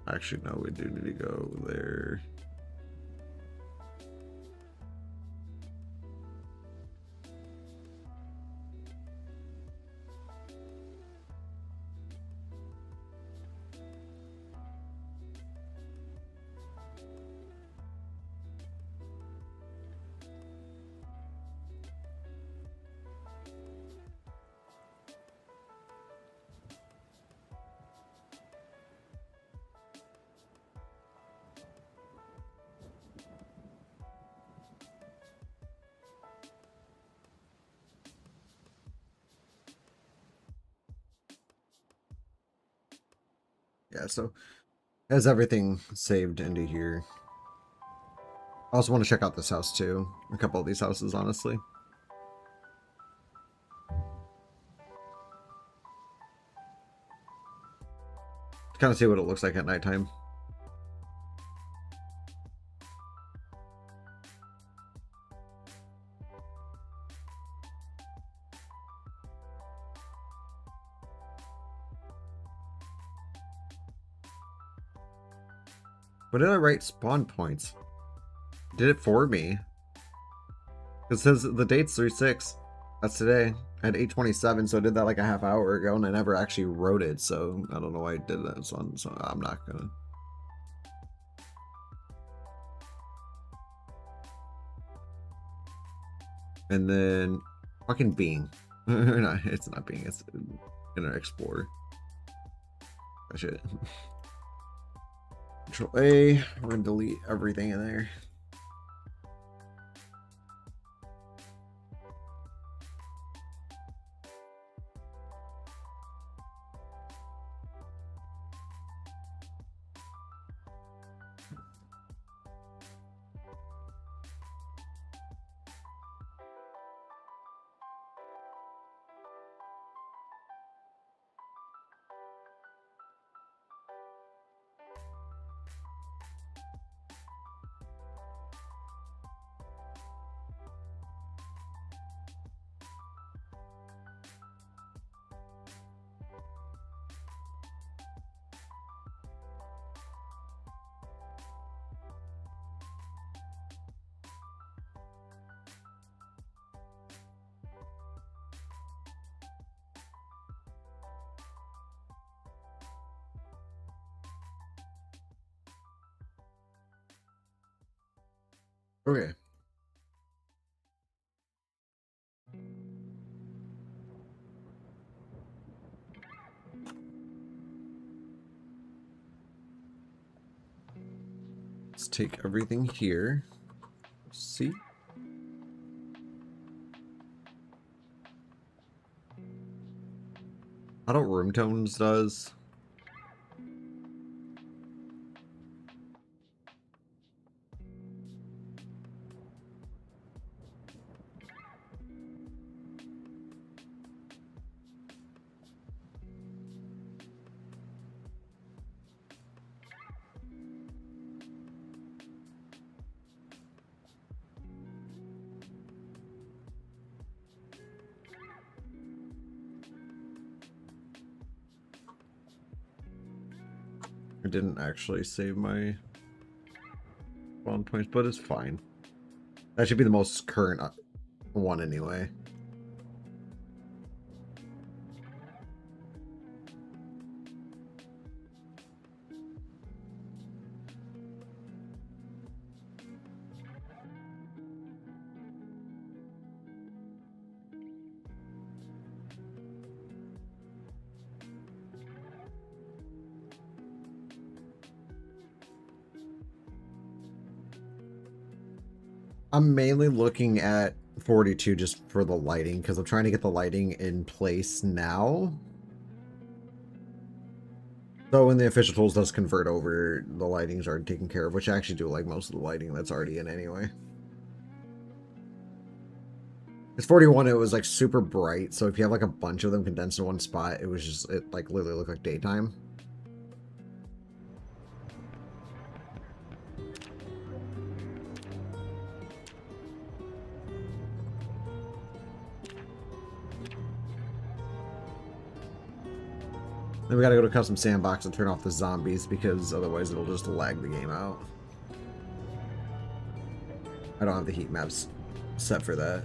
Actually, no, we do need to go there. Yeah, so has everything saved into here. I also want to check out this house too. A couple of these houses, honestly. To kind of see what it looks like at nighttime. What did I write spawn points? Did it for me? It says the date's 3/6. That's today at 8:27, so I did that like a half hour ago, and I never actually wrote it, so I don't know why I did that. So I'm not gonna. And then fucking Bing. No, it's not Bing. It's Internet Explorer. That shit. Control A. We're gonna delete everything in there. Okay. Let's take everything here. See? How don't room tones does? I didn't actually save my... Spawn points, but it's fine. That should be the most current one anyway. I'm mainly looking at 42 just for the lighting, because I'm trying to get the lighting in place now. So when the official tools does convert over, the lighting's already taken care of, which I actually do like most of the lighting that's already in anyway. It's 41, it was like super bright, so if you have like a bunch of them condensed in one spot, it was just, it like literally looked like daytime. Then we gotta go to custom sandbox and turn off the zombies because otherwise it'll just lag the game out. I don't have the heat maps set for that.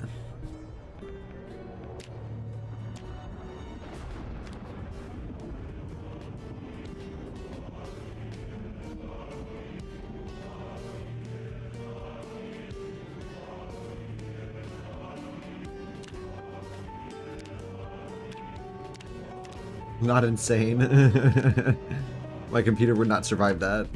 Not insane. My computer would not survive that.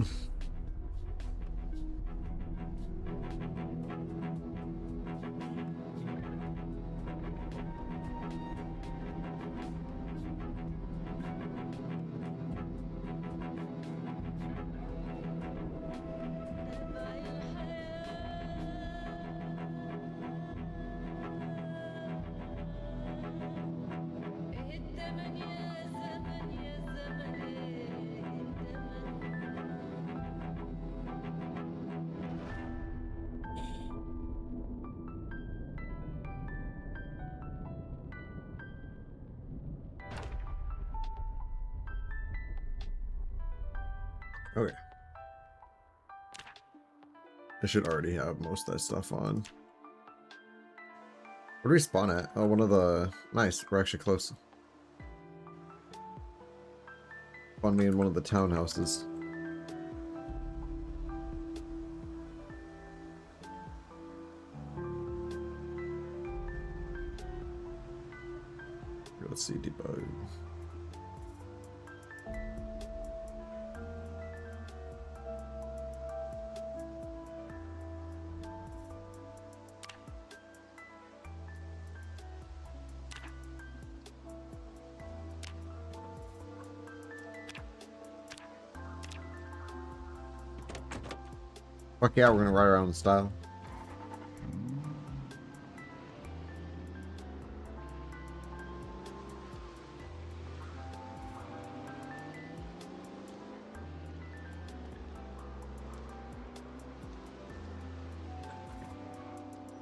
Okay. I should already have most of that stuff on. Where do we spawn at? Oh, one of the... Nice, we're actually close. Spawn me in one of the townhouses. Let's see, debug. Fuck yeah, we're gonna ride around in style.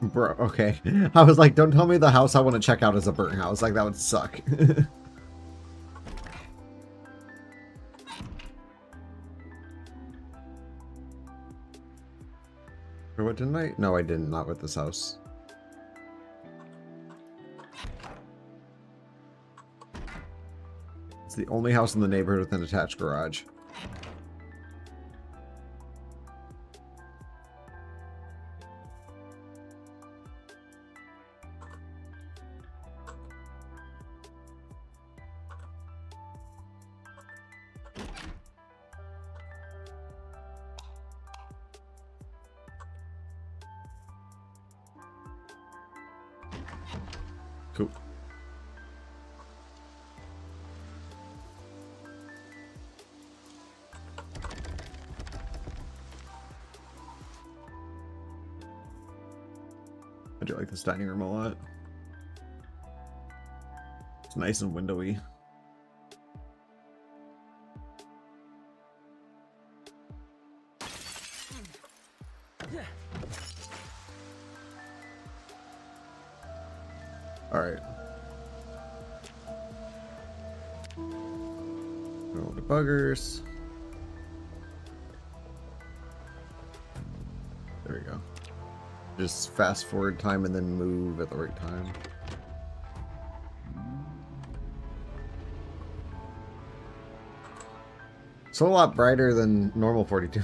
Bro, okay. I was like, don't tell me the house I want to check out is a burnt house. Like, that would suck. Or what, didn't I? No, I didn't. Not with this house. It's the only house in the neighborhood with an attached garage. Cool. I do like this dining room a lot. It's nice and windowy. All right. All the buggers. we go. Just fast forward time and then move at the right time. So a lot brighter than normal 42.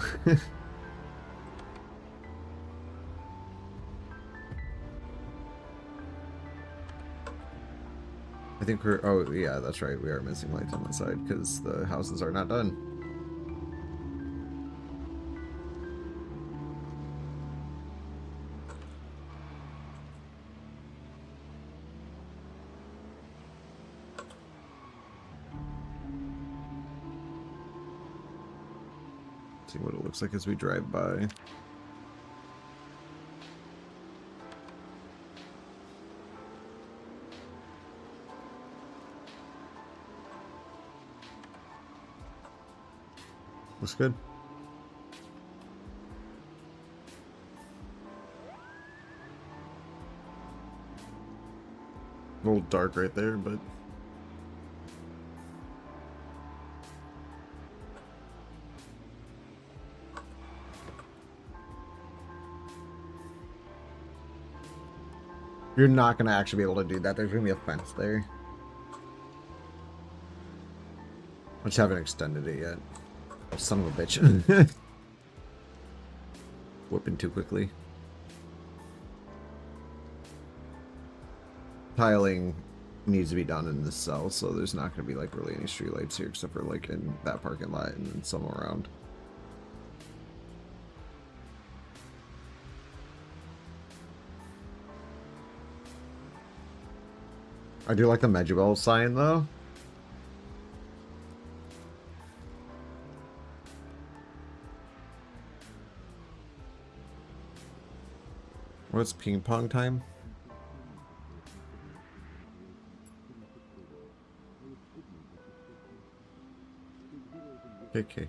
I think we're, oh yeah, that's right. We are missing lights on that side because the houses are not done. See what it looks like as we drive by. Looks good. A little dark right there, but you're not going to actually be able to do that. There's going to be a fence there. I just haven't extended it yet. Oh, son of a bitch. Whipping too quickly. Tiling needs to be done in this cell, so there's not going to be like really any streetlights here except for like in that parking lot and then some around. I do like the Medjugorje sign though. What's ping pong time? Okay.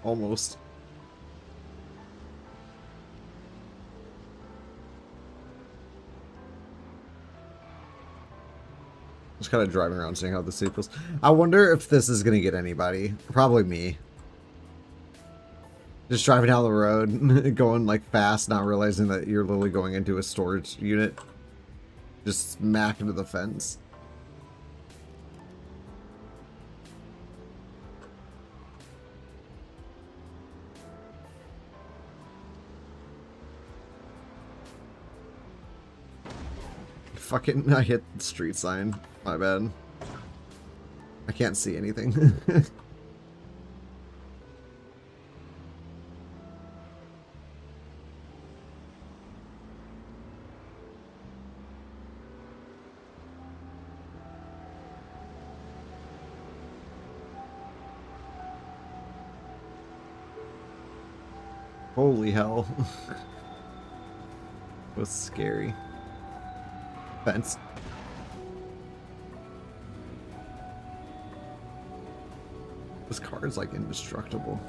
Almost. Just kind of driving around seeing how the sea feels. I wonder if this is going to get anybody. Probably me. Just driving down the road, going like fast, not realizing that you're literally going into a storage unit. Just smack into the fence. Fucking, I hit the street sign. My bad. I can't see anything. Holy hell. It was scary. Fence. This car is like indestructible.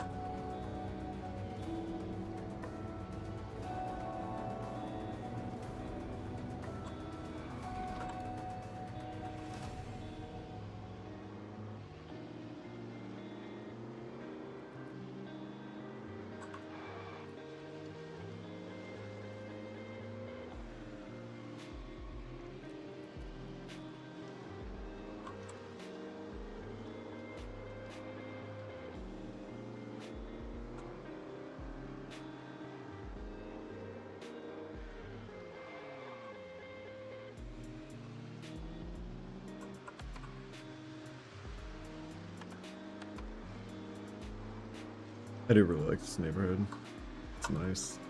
I do really like this neighborhood. It's nice.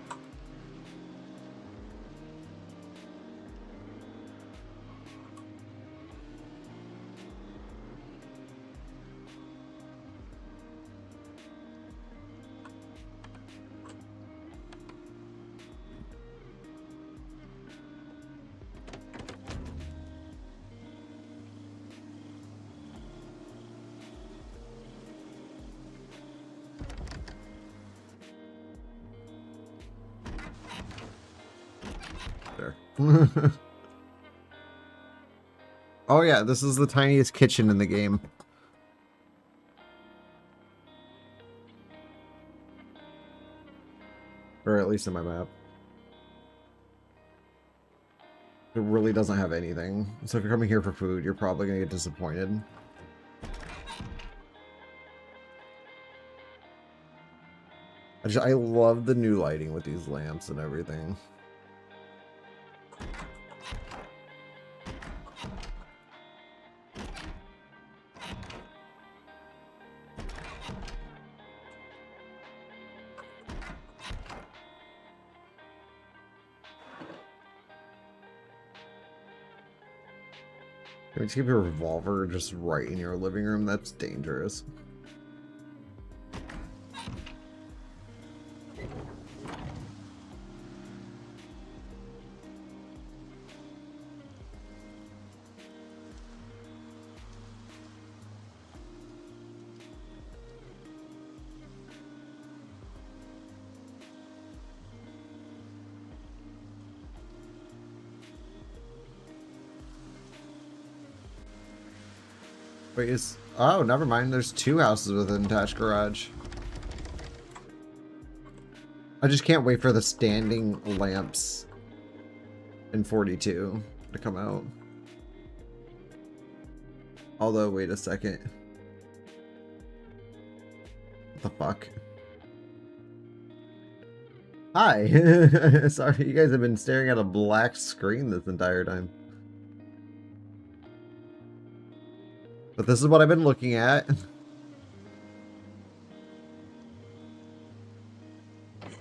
Oh yeah, this is the tiniest kitchen in the game. Or at least in my map. It really doesn't have anything. So if you're coming here for food, you're probably going to get disappointed. I love the new lighting with these lamps and everything. If you keep your revolver just right in your living room, that's dangerous. Wait, oh, never mind. There's 2 houses with an attached garage. I just can't wait for the standing lamps in 42 to come out. Although, wait a second. What the fuck? Hi! Sorry, you guys have been staring at a black screen this entire time. But this is what I've been looking at.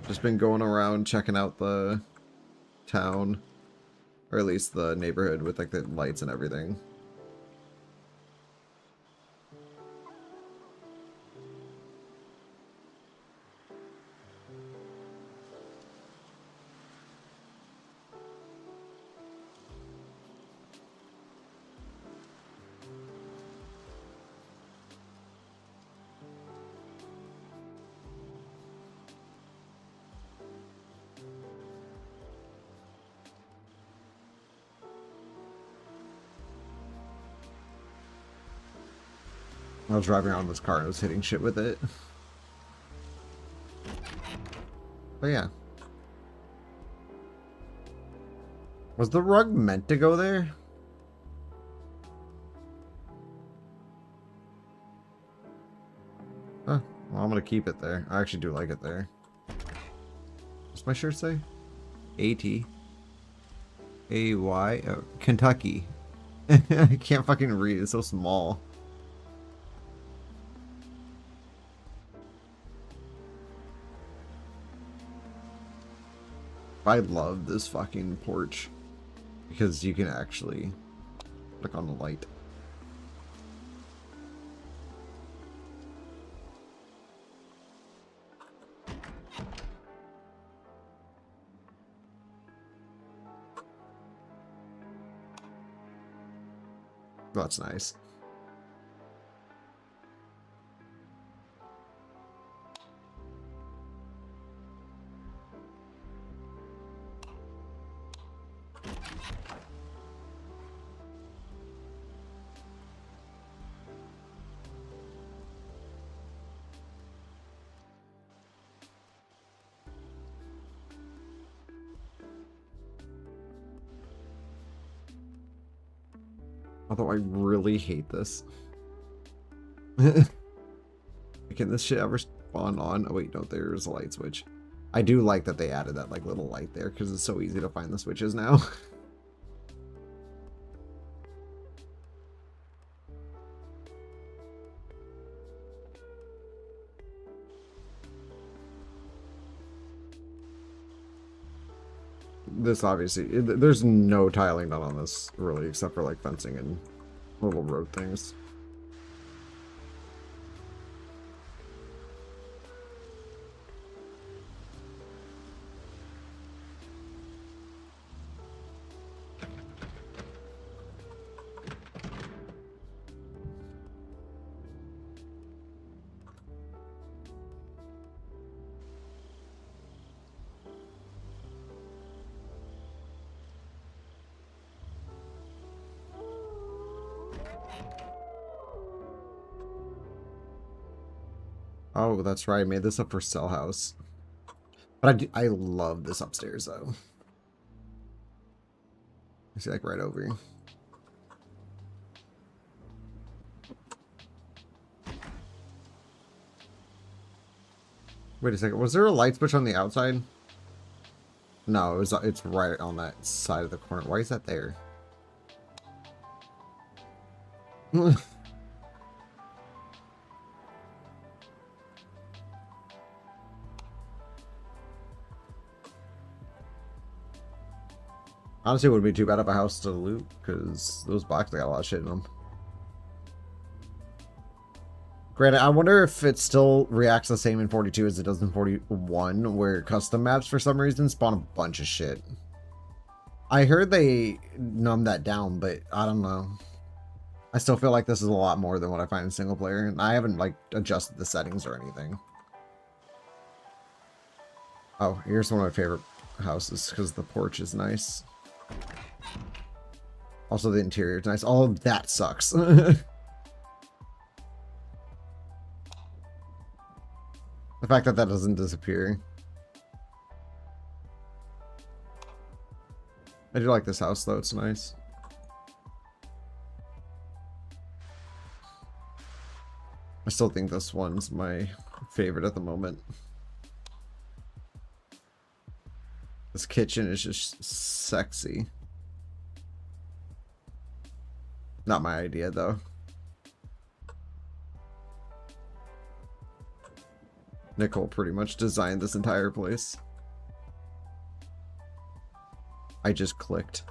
Just been going around checking out the town. Or at least the neighborhood with like the lights and everything. I was driving around this car and I was hitting shit with it. But yeah. Was the rug meant to go there? Huh. Well, I'm gonna keep it there. I actually do like it there. What's my shirt say? A-T. A-Y. Oh, Kentucky. I can't fucking read. It's so small. I love this fucking porch because you can actually click on the light. That's nice. Although I really hate this. Can this shit ever spawn on? Oh wait, no, there's a light switch. I do like that they added that like little light there because it's so easy to find the switches now. This obviously, there's no tiling done on this really except for like fencing and little road things. Oh, that's right. I made this up for Cell House. But I love this upstairs, though. I see, like, right over here. Wait a second. Was there a light switch on the outside? No, it's right on that side of the corner. Why is that there? Honestly, it wouldn't be too bad of a house to loot, because those boxes got a lot of shit in them. Granted, I wonder if it still reacts the same in 42 as it does in 41, where custom maps, for some reason, spawn a bunch of shit. I heard they numbed that down, but I don't know. I still feel like this is a lot more than what I find in single player, and I haven't, like, adjusted the settings or anything. Oh, here's one of my favorite houses, because the porch is nice. Also, the interior is nice. All of that sucks. The fact that that doesn't disappear. I do like this house, though. It's nice. I still think this one's my favorite at the moment. This kitchen is just sexy. Not my idea, though. Nicole pretty much designed this entire place. I just clicked.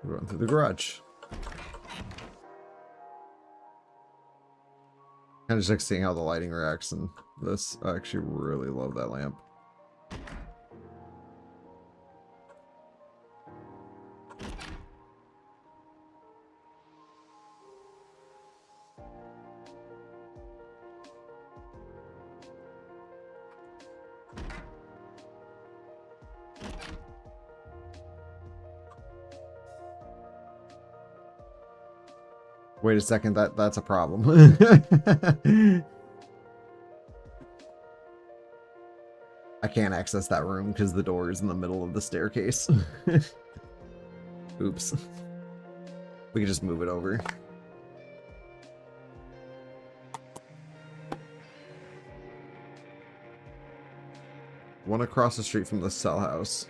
We're going through the garage. Kind of just like seeing how the lighting reacts in this. I actually really love that lamp. Wait a second, that's a problem. I can't access that room because the door is in the middle of the staircase. Oops. We can just move it over. One across the street from the cell house.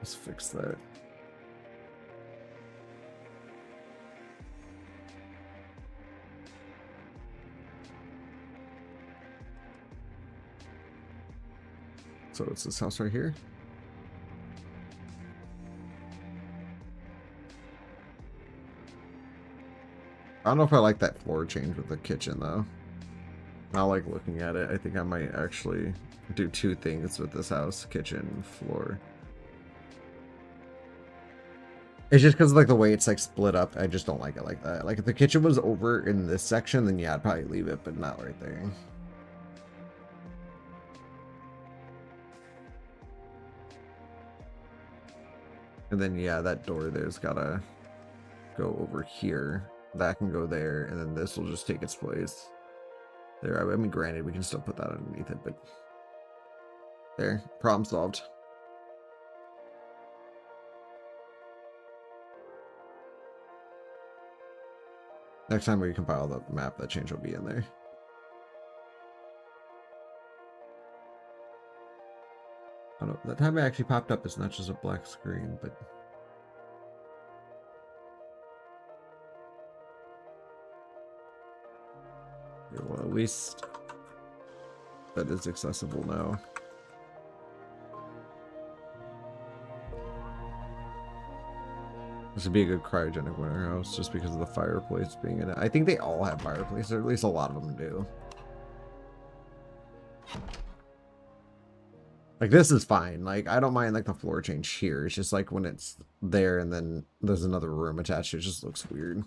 Let's fix that. So it's this house right here. I don't know if I like that floor change with the kitchen though. I like looking at it. I think I might actually do two things with this house: kitchen and floor. It's just because like the way it's like split up. I just don't like it like that. Like if the kitchen was over in this section, then yeah, I'd probably leave it, but not right there. And then yeah, that door there's gotta go over here. That can go there, and then this will just take its place. There, I mean, granted, we can still put that underneath it, but there, problem solved. Next time we compile the map, that change will be in there. I don't, that time it actually popped up, it's not just a black screen, but... Yeah, well, at least that is accessible now. This would be a good cryogenic winter house just because of the fireplace being in it. I think they all have fireplaces, or at least a lot of them do. Like, this is fine. Like, I don't mind, like, the floor change here. It's just, like, when it's there and then there's another room attached, it just looks weird.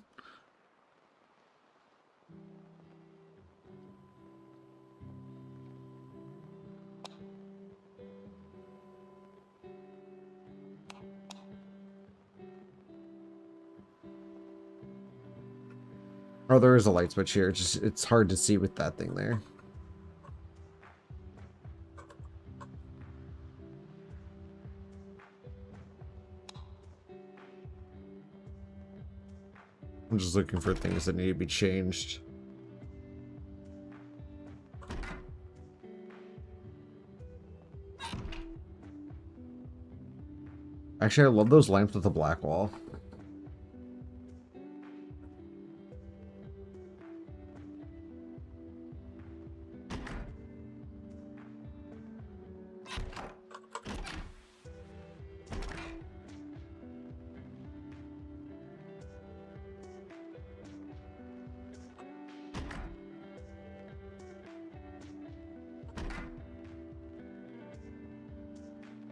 Oh, there is a light switch here. It's hard to see with that thing there. I'm just looking for things that need to be changed. Actually, I love those lamps with the black wall.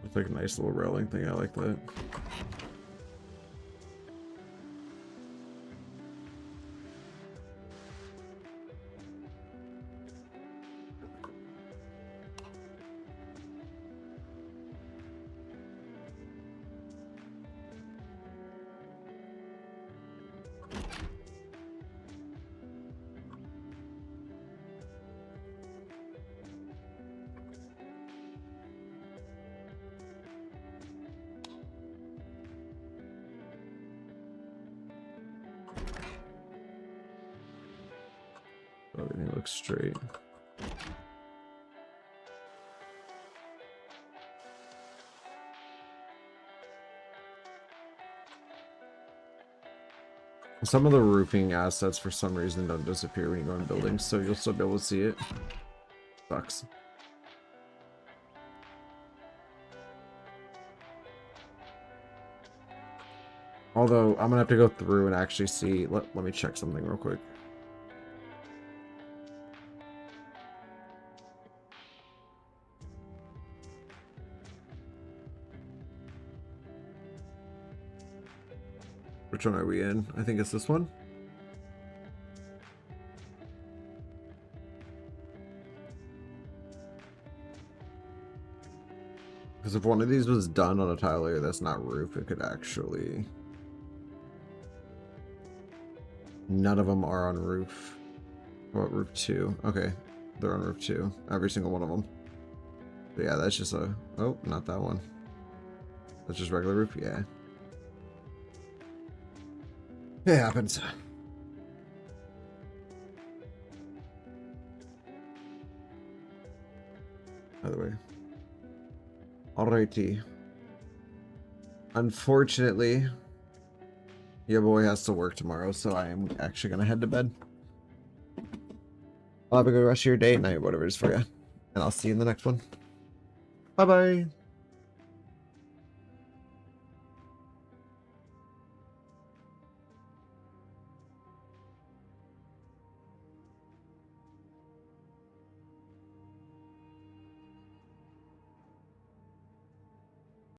It's like a nice little railing thing. I like that. Everything looks straight. Some of the roofing assets for some reason don't disappear when you go in buildings, so you'll still be able to see it. Sucks. Although I'm gonna have to go through and actually see. Let me check something real quick. Which one are we in? I think it's this one. Because if one of these was done on a tile layer that's not roof, it could actually... None of them are on roof. What, roof 2? Okay, they're on roof 2. Every single one of them. But yeah, that's just a... Oh, not that one. That's just regular roof? Yeah. It happens. By the way. Alrighty. Unfortunately, your boy has to work tomorrow, so I am actually going to head to bed. I'll have a good rest of your day, night, whatever it is for you. And I'll see you in the next one. Bye-bye.